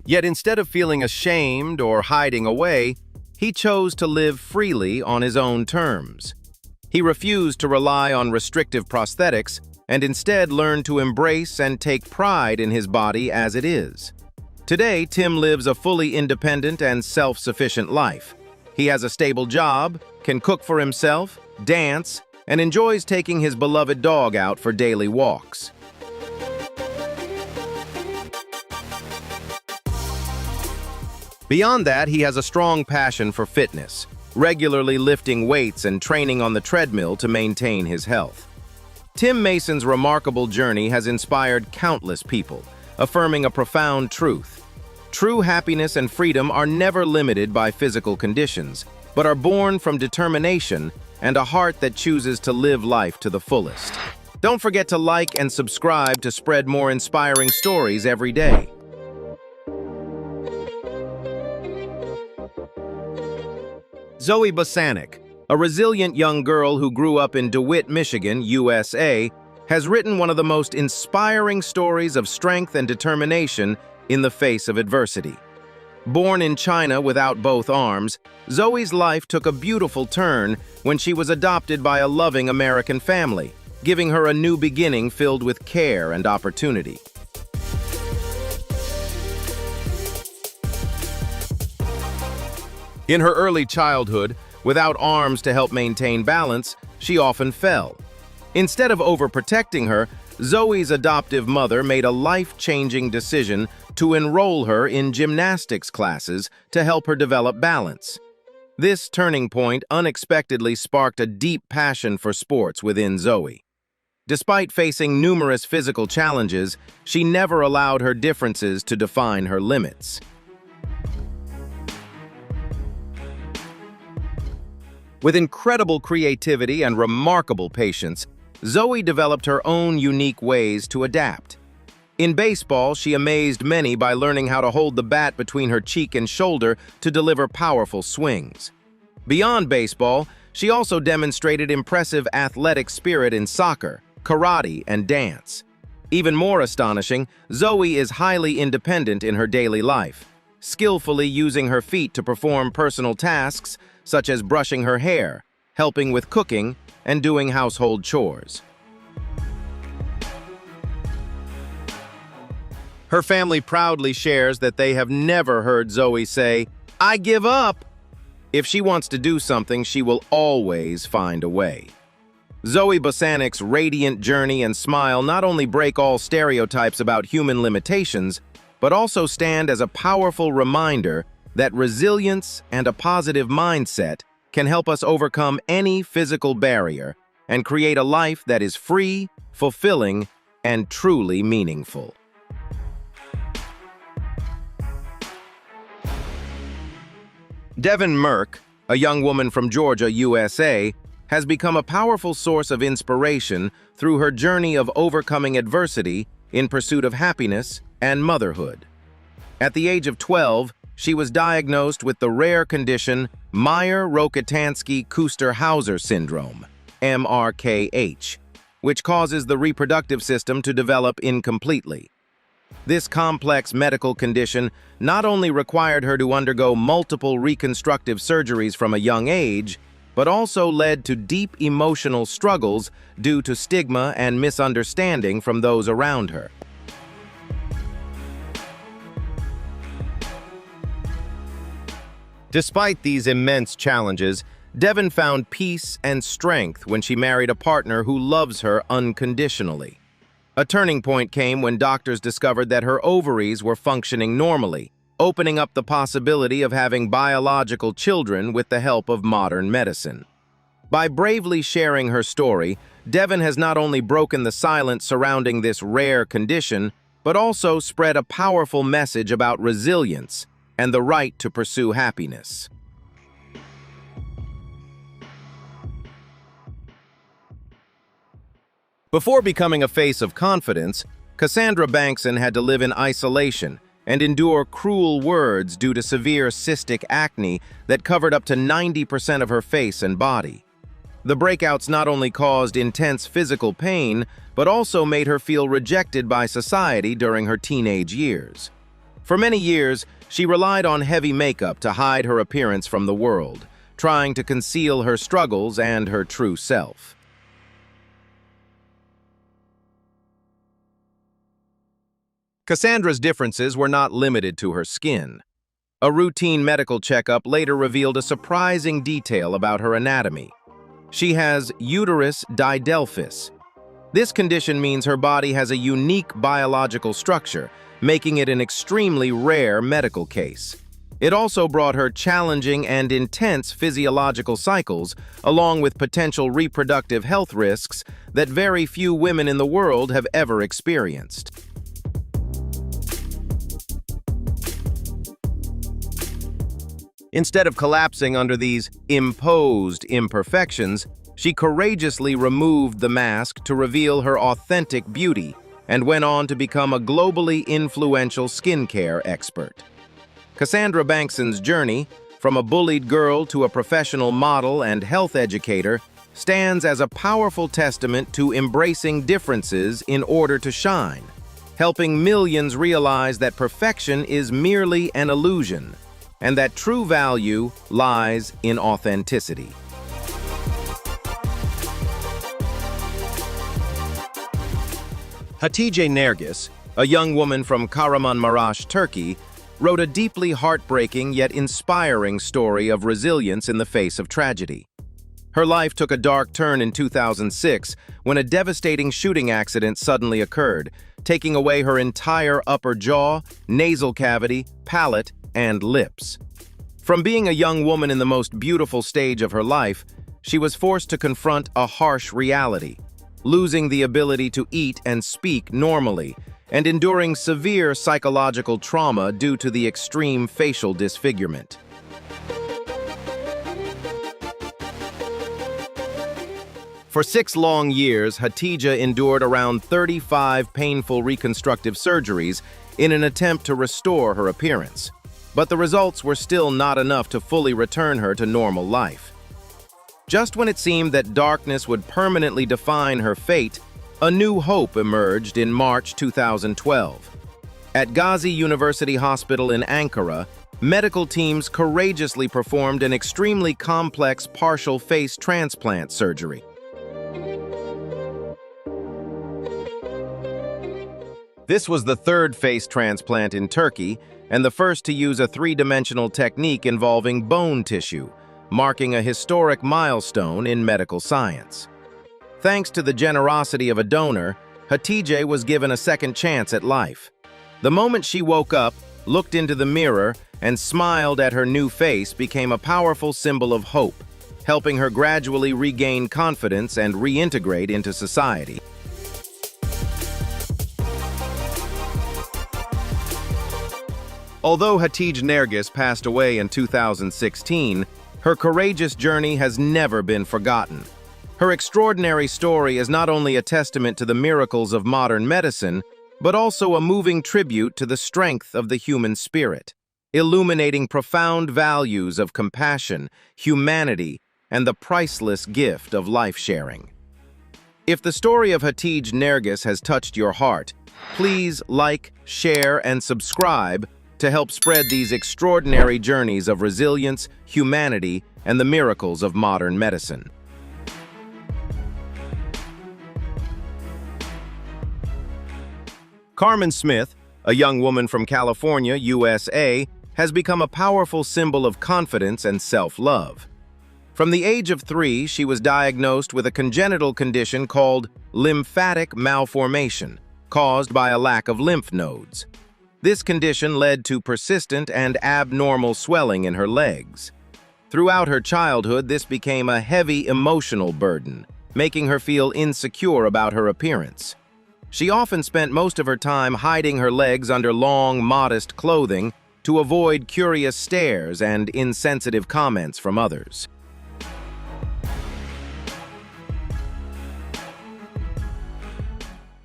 Yet instead of feeling ashamed or hiding away, he chose to live freely on his own terms. He refused to rely on restrictive prosthetics and instead learned to embrace and take pride in his body as it is. Today, Tim lives a fully independent and self-sufficient life. He has a stable job, can cook for himself, dance, and enjoys taking his beloved dog out for daily walks. Beyond that, he has a strong passion for fitness, regularly lifting weights and training on the treadmill to maintain his health. Tim Mason's remarkable journey has inspired countless people, affirming a profound truth. True happiness and freedom are never limited by physical conditions, but are born from determination and a heart that chooses to live life to the fullest. Don't forget to like and subscribe to spread more inspiring stories every day. Zoe Basanic, a resilient young girl who grew up in DeWitt, Michigan, USA, has written one of the most inspiring stories of strength and determination in the face of adversity. Born in China without both arms, Zoe's life took a beautiful turn when she was adopted by a loving American family, giving her a new beginning filled with care and opportunity. In her early childhood, without arms to help maintain balance, she often fell. Instead of overprotecting her, Zoe's adoptive mother made a life-changing decision to enroll her in gymnastics classes to help her develop balance. This turning point unexpectedly sparked a deep passion for sports within Zoe. Despite facing numerous physical challenges, she never allowed her differences to define her limits. With incredible creativity and remarkable patience, Zoe developed her own unique ways to adapt. In baseball, she amazed many by learning how to hold the bat between her cheek and shoulder to deliver powerful swings. Beyond baseball, she also demonstrated impressive athletic spirit in soccer, karate, and dance. Even more astonishing, Zoe is highly independent in her daily life, skillfully using her feet to perform personal tasks such as brushing her hair, helping with cooking, and doing household chores. Her family proudly shares that they have never heard Zoe say, "I give up." If she wants to do something, she will always find a way. Zoe Basanic's radiant journey and smile not only break all stereotypes about human limitations, but also stand as a powerful reminder that resilience and a positive mindset can help us overcome any physical barrier and create a life that is free, fulfilling, and truly meaningful. Devon Murk, a young woman from Georgia, USA, has become a powerful source of inspiration through her journey of overcoming adversity in pursuit of happiness and motherhood. At the age of 12, she was diagnosed with the rare condition Mayer-Rokitansky-Kuster-Hauser syndrome, MRKH, which causes the reproductive system to develop incompletely. This complex medical condition not only required her to undergo multiple reconstructive surgeries from a young age, but also led to deep emotional struggles due to stigma and misunderstanding from those around her. Despite these immense challenges, Devon found peace and strength when she married a partner who loves her unconditionally. A turning point came when doctors discovered that her ovaries were functioning normally, opening up the possibility of having biological children with the help of modern medicine. By bravely sharing her story, Devon has not only broken the silence surrounding this rare condition, but also spread a powerful message about resilience and the right to pursue happiness. Before becoming a face of confidence, Cassandra Bankson had to live in isolation and endure cruel words due to severe cystic acne that covered up to 90% of her face and body. The breakouts not only caused intense physical pain, but also made her feel rejected by society during her teenage years. For many years, she relied on heavy makeup to hide her appearance from the world, trying to conceal her struggles and her true self. Cassandra's differences were not limited to her skin. A routine medical checkup later revealed a surprising detail about her anatomy. She has uterus didelphys. This condition means her body has a unique biological structure, making it an extremely rare medical case. It also brought her challenging and intense physiological cycles, along with potential reproductive health risks that very few women in the world have ever experienced. Instead of collapsing under these imposed imperfections, she courageously removed the mask to reveal her authentic beauty and went on to become a globally influential skincare expert. Cassandra Bankson's journey, from a bullied girl to a professional model and health educator, stands as a powerful testament to embracing differences in order to shine, helping millions realize that perfection is merely an illusion, and that true value lies in authenticity. Hatij Nurgis, a young woman from Kahramanmaraş, Turkey, wrote a deeply heartbreaking yet inspiring story of resilience in the face of tragedy. Her life took a dark turn in 2006 when a devastating shooting accident suddenly occurred, taking away her entire upper jaw, nasal cavity, palate, and lips. From being a young woman in the most beautiful stage of her life, she was forced to confront a harsh reality, losing the ability to eat and speak normally, and enduring severe psychological trauma due to the extreme facial disfigurement. For 6 long years, Hatij endured around 35 painful reconstructive surgeries in an attempt to restore her appearance. But the results were still not enough to fully return her to normal life. Just when it seemed that darkness would permanently define her fate, a new hope emerged in March 2012. At Gazi University Hospital in Ankara, medical teams courageously performed an extremely complex partial face transplant surgery. This was the third face transplant in Turkey and the first to use a 3-dimensional technique involving bone tissue, marking a historic milestone in medical science. Thanks to the generosity of a donor, Hatij was given a second chance at life. The moment she woke up, looked into the mirror, and smiled at her new face became a powerful symbol of hope, helping her gradually regain confidence and reintegrate into society. Although Hatij Nurgis passed away in 2016, her courageous journey has never been forgotten. Her extraordinary story is not only a testament to the miracles of modern medicine, but also a moving tribute to the strength of the human spirit, illuminating profound values of compassion, humanity, and the priceless gift of life-sharing. If the story of Hatij Nurgis has touched your heart, please like, share, and subscribe to help spread these extraordinary journeys of resilience, humanity, and the miracles of modern medicine. Carmen Smith, a young woman from California, USA, has become a powerful symbol of confidence and self-love. From the age of 3, she was diagnosed with a congenital condition called lymphatic malformation, caused by a lack of lymph nodes. This condition led to persistent and abnormal swelling in her legs. Throughout her childhood, this became a heavy emotional burden, making her feel insecure about her appearance. She often spent most of her time hiding her legs under long, modest clothing to avoid curious stares and insensitive comments from others.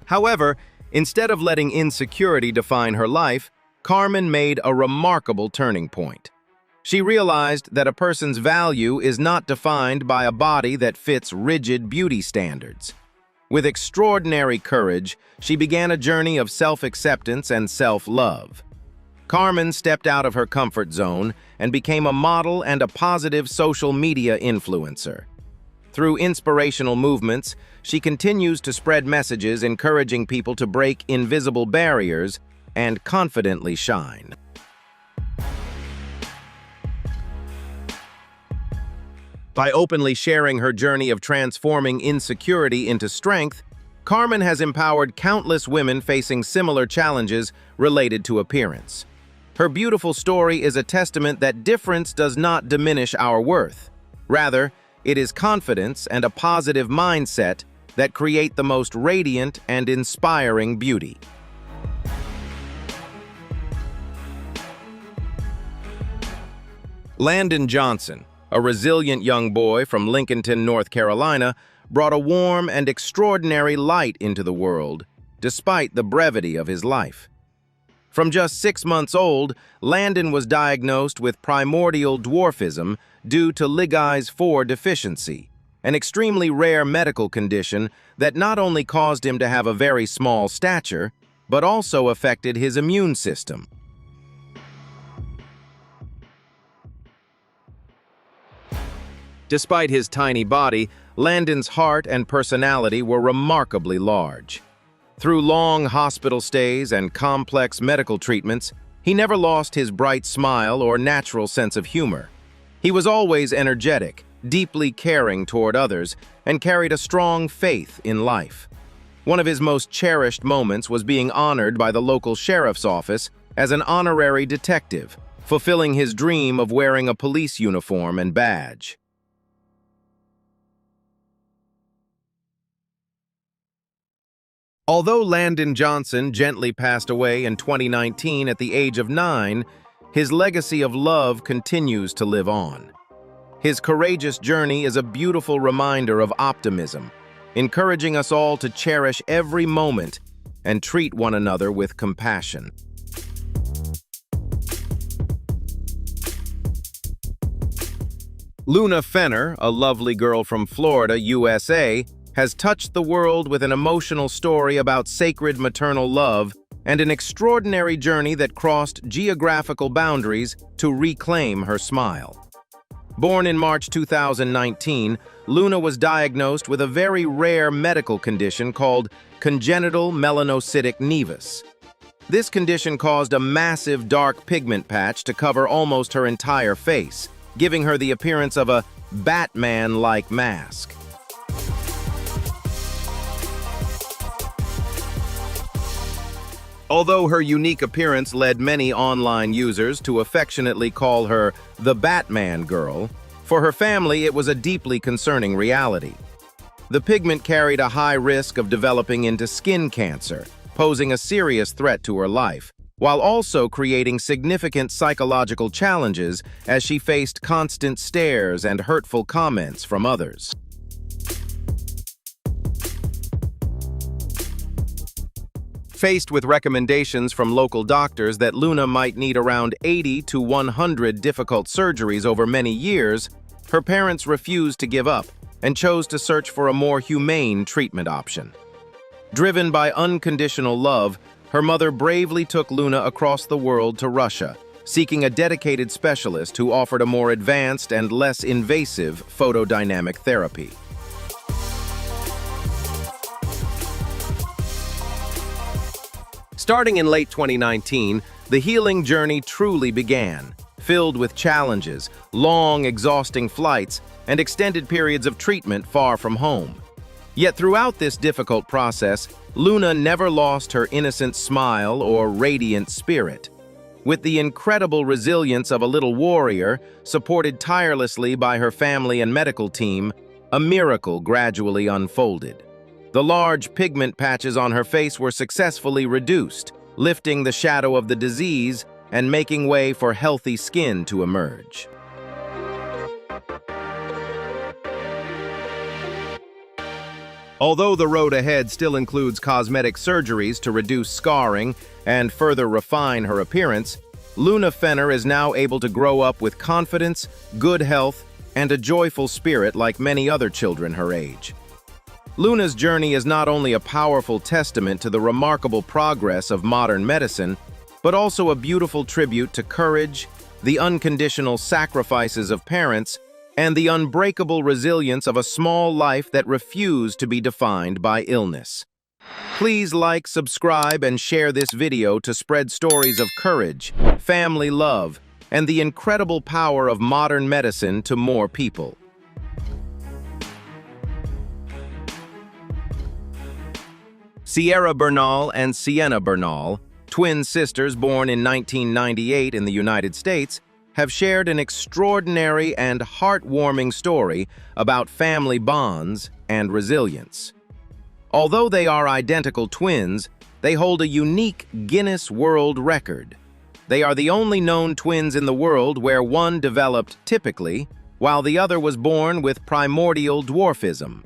However, instead of letting insecurity define her life, Carmen made a remarkable turning point. She realized that a person's value is not defined by a body that fits rigid beauty standards. With extraordinary courage, she began a journey of self-acceptance and self-love. Carmen stepped out of her comfort zone and became a model and a positive social media influencer. Through inspirational movements, she continues to spread messages encouraging people to break invisible barriers and confidently shine. By openly sharing her journey of transforming insecurity into strength, Carmen has empowered countless women facing similar challenges related to appearance. Her beautiful story is a testament that difference does not diminish our worth. Rather, it is confidence and a positive mindset that create the most radiant and inspiring beauty. Landon Johnson, a resilient young boy from Lincolnton, North Carolina, brought a warm and extraordinary light into the world, despite the brevity of his life. From just 6 months old, Landon was diagnosed with primordial dwarfism due to Liguy's 4 deficiency, an extremely rare medical condition that not only caused him to have a very small stature, but also affected his immune system. Despite his tiny body, Landon's heart and personality were remarkably large. Through long hospital stays and complex medical treatments, he never lost his bright smile or natural sense of humor. He was always energetic, deeply caring toward others, and carried a strong faith in life. One of his most cherished moments was being honored by the local sheriff's office as an honorary detective, fulfilling his dream of wearing a police uniform and badge. Although Landon Johnson gently passed away in 2019 at the age of 9, his legacy of love continues to live on. His courageous journey is a beautiful reminder of optimism, encouraging us all to cherish every moment and treat one another with compassion. Luna Fenner, a lovely girl from Florida, USA, has touched the world with an emotional story about sacred maternal love and an extraordinary journey that crossed geographical boundaries to reclaim her smile. Born in March 2019, Luna was diagnosed with a very rare medical condition called Congenital Melanocytic Nevus. This condition caused a massive dark pigment patch to cover almost her entire face, giving her the appearance of a Batman-like mask. Although her unique appearance led many online users to affectionately call her the Batman Girl, for her family it was a deeply concerning reality. The pigment carried a high risk of developing into skin cancer, posing a serious threat to her life, while also creating significant psychological challenges as she faced constant stares and hurtful comments from others. Faced with recommendations from local doctors that Luna might need around 80 to 100 difficult surgeries over many years, her parents refused to give up and chose to search for a more humane treatment option. Driven by unconditional love, her mother bravely took Luna across the world to Russia, seeking a dedicated specialist who offered a more advanced and less invasive photodynamic therapy. Starting in late 2019, the healing journey truly began, filled with challenges, long, exhausting flights, and extended periods of treatment far from home. Yet throughout this difficult process, Luna never lost her innocent smile or radiant spirit. With the incredible resilience of a little warrior, supported tirelessly by her family and medical team, a miracle gradually unfolded. The large pigment patches on her face were successfully reduced, lifting the shadow of the disease and making way for healthy skin to emerge. Although the road ahead still includes cosmetic surgeries to reduce scarring and further refine her appearance, Luna Fenner is now able to grow up with confidence, good health, and a joyful spirit like many other children her age. Luna's journey is not only a powerful testament to the remarkable progress of modern medicine, but also a beautiful tribute to courage, the unconditional sacrifices of parents, and the unbreakable resilience of a small life that refused to be defined by illness. Please like, subscribe, and share this video to spread stories of courage, family love, and the incredible power of modern medicine to more people. Sierra Bernal and Sienna Bernal, twin sisters born in 1998 in the United States, have shared an extraordinary and heartwarming story about family bonds and resilience. Although they are identical twins, they hold a unique Guinness World Record. They are the only known twins in the world where one developed typically, while the other was born with primordial dwarfism.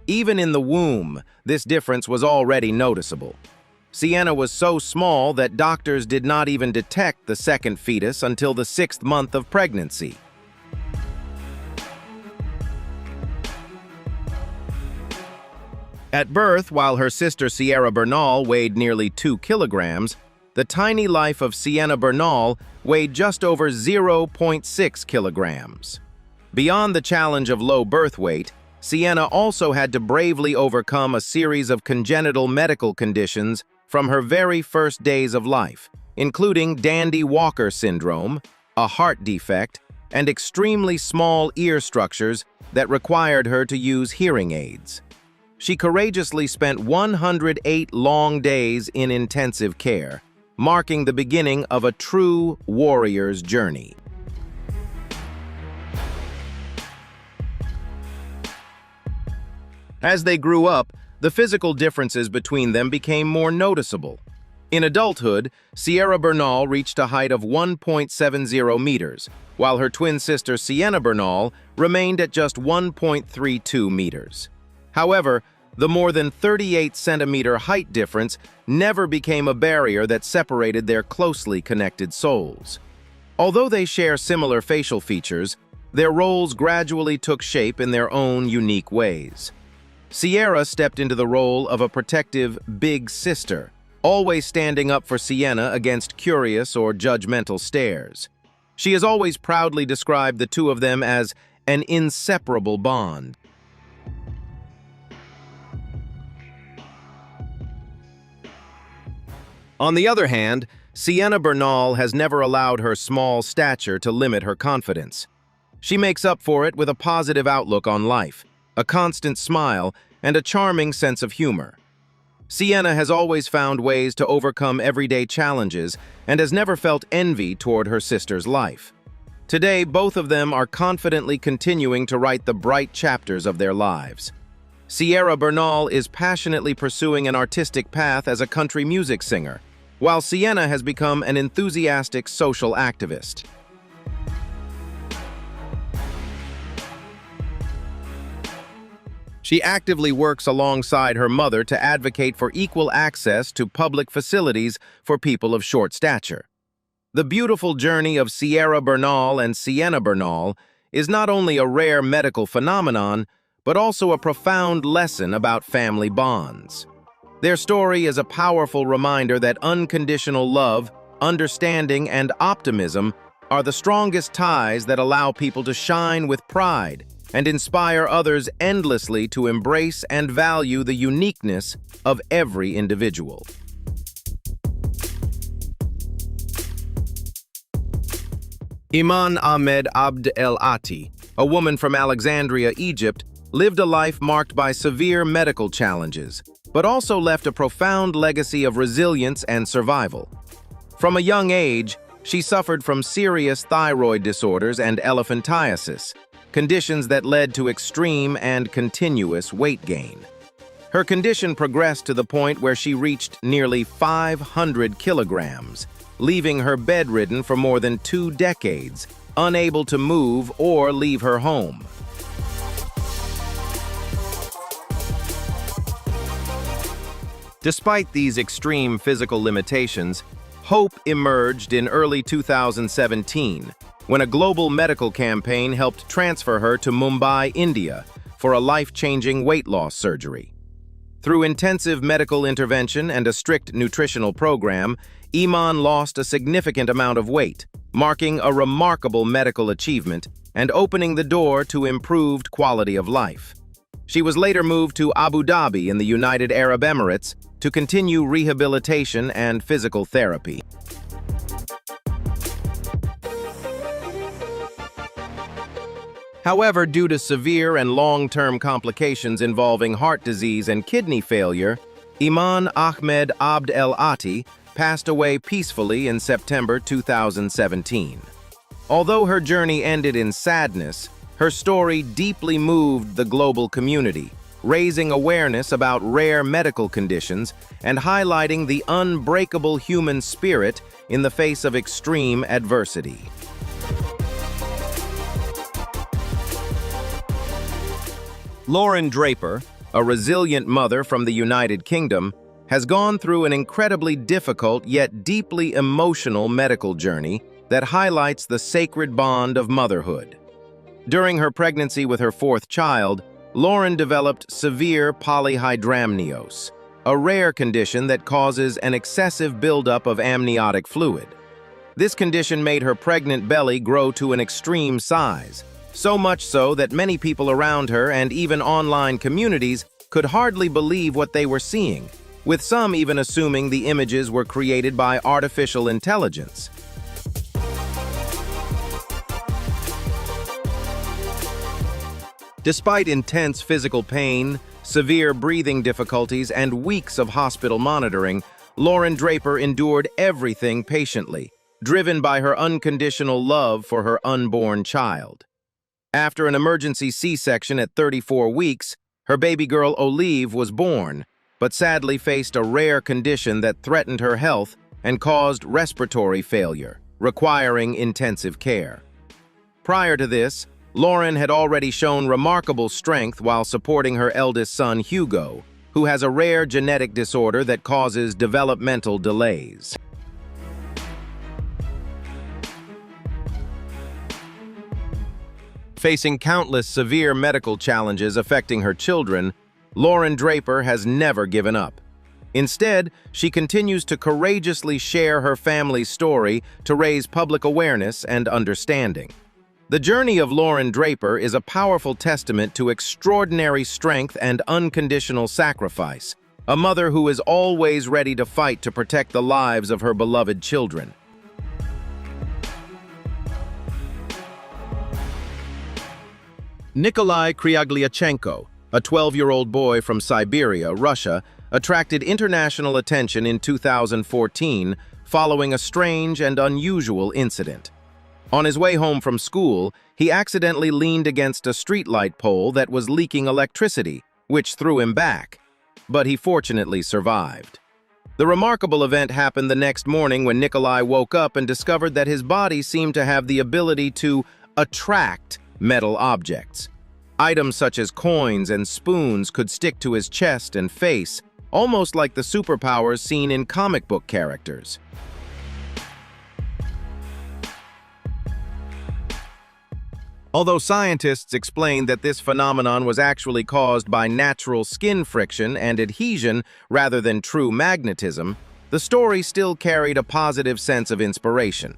Even in the womb, this difference was already noticeable. Sienna was so small that doctors did not even detect the second fetus until the 6th month of pregnancy. At birth, while her sister Sierra Bernal weighed nearly 2 kilograms, the tiny life of Sienna Bernal weighed just over 0.6 kilograms. Beyond the challenge of low birth weight, Sienna also had to bravely overcome a series of congenital medical conditions from her very first days of life, including Dandy-Walker syndrome, a heart defect, and extremely small ear structures that required her to use hearing aids. She courageously spent 108 long days in intensive care, marking the beginning of a true warrior's journey. As they grew up, the physical differences between them became more noticeable. In adulthood, Sierra Bernal reached a height of 1.70 meters, while her twin sister Sienna Bernal remained at just 1.32 meters. However, the more than 38-centimeter height difference never became a barrier that separated their closely connected souls. Although they share similar facial features, their roles gradually took shape in their own unique ways. Sierra stepped into the role of a protective big sister, always standing up for Sienna against curious or judgmental stares. She has always proudly described the two of them as an inseparable bond. On the other hand, Sienna Bernal has never allowed her small stature to limit her confidence. She makes up for it with a positive outlook on life, a constant smile, and a charming sense of humor. Sienna has always found ways to overcome everyday challenges and has never felt envy toward her sister's life. Today, both of them are confidently continuing to write the bright chapters of their lives. Sierra Bernal is passionately pursuing an artistic path as a country music singer, while Sienna has become an enthusiastic social activist. She actively works alongside her mother to advocate for equal access to public facilities for people of short stature. The beautiful journey of Sierra Bernal and Sienna Bernal is not only a rare medical phenomenon, but also a profound lesson about family bonds. Their story is a powerful reminder that unconditional love, understanding, and optimism are the strongest ties that allow people to shine with pride and inspire others endlessly to embrace and value the uniqueness of every individual. Iman Ahmed Abd El-Ati, a woman from Alexandria, Egypt, lived a life marked by severe medical challenges, but also left a profound legacy of resilience and survival. From a young age, she suffered from serious thyroid disorders and elephantiasis, conditions that led to extreme and continuous weight gain. Her condition progressed to the point where she reached nearly 500 kilograms, leaving her bedridden for more than 2 decades, unable to move or leave her home. Despite these extreme physical limitations, hope emerged in early 2017 when a global medical campaign helped transfer her to Mumbai, India, for a life-changing weight loss surgery. Through intensive medical intervention and a strict nutritional program, Iman lost a significant amount of weight, marking a remarkable medical achievement and opening the door to improved quality of life. She was later moved to Abu Dhabi in the United Arab Emirates to continue rehabilitation and physical therapy. However, due to severe and long-term complications involving heart disease and kidney failure, Iman Ahmed Abd El-Ati passed away peacefully in September 2017. Although her journey ended in sadness, her story deeply moved the global community, raising awareness about rare medical conditions and highlighting the unbreakable human spirit in the face of extreme adversity. Lauren Draper, a resilient mother from the United Kingdom, has gone through an incredibly difficult yet deeply emotional medical journey that highlights the sacred bond of motherhood. During her pregnancy with her fourth child, Lauren developed severe polyhydramnios, a rare condition that causes an excessive buildup of amniotic fluid. This condition made her pregnant belly grow to an extreme size, so much so that many people around her and even online communities could hardly believe what they were seeing, with some even assuming the images were created by artificial intelligence. Despite intense physical pain, severe breathing difficulties, and weeks of hospital monitoring, Lauren Draper endured everything patiently, driven by her unconditional love for her unborn child. After an emergency C-section at 34 weeks, her baby girl Olive was born, but sadly faced a rare condition that threatened her health and caused respiratory failure, requiring intensive care. Prior to this, Lauren had already shown remarkable strength while supporting her eldest son, Hugo, who has a rare genetic disorder that causes developmental delays. Facing countless severe medical challenges affecting her children, Lauren Draper has never given up. Instead, she continues to courageously share her family's story to raise public awareness and understanding. The journey of Lauren Draper is a powerful testament to extraordinary strength and unconditional sacrifice, a mother who is always ready to fight to protect the lives of her beloved children. Nikolai Kryagliachenko, a 12-year-old boy from Siberia, Russia, attracted international attention in 2014 following a strange and unusual incident. On his way home from school, he accidentally leaned against a streetlight pole that was leaking electricity, which threw him back. But he fortunately survived. The remarkable event happened the next morning when Nikolai woke up and discovered that his body seemed to have the ability to attract metal objects. Items such as coins and spoons could stick to his chest and face, almost like the superpowers seen in comic book characters. Although scientists explained that this phenomenon was actually caused by natural skin friction and adhesion rather than true magnetism, the story still carried a positive sense of inspiration.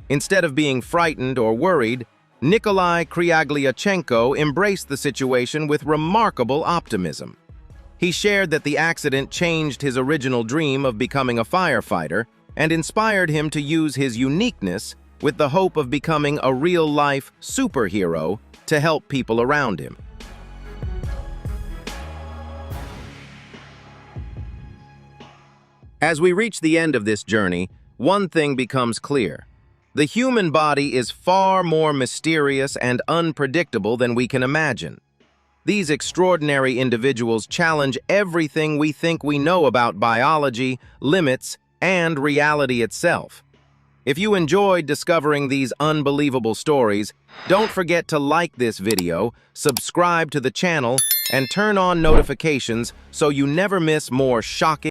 Instead of being frightened or worried, Nikolai Kryagliachenko embraced the situation with remarkable optimism. He shared that the accident changed his original dream of becoming a firefighter and inspired him to use his uniqueness with the hope of becoming a real-life superhero to help people around him. As we reach the end of this journey, one thing becomes clear. The human body is far more mysterious and unpredictable than we can imagine. These extraordinary individuals challenge everything we think we know about biology, limits, and reality itself. If you enjoyed discovering these unbelievable stories, don't forget to like this video, subscribe to the channel, and turn on notifications so you never miss more shocking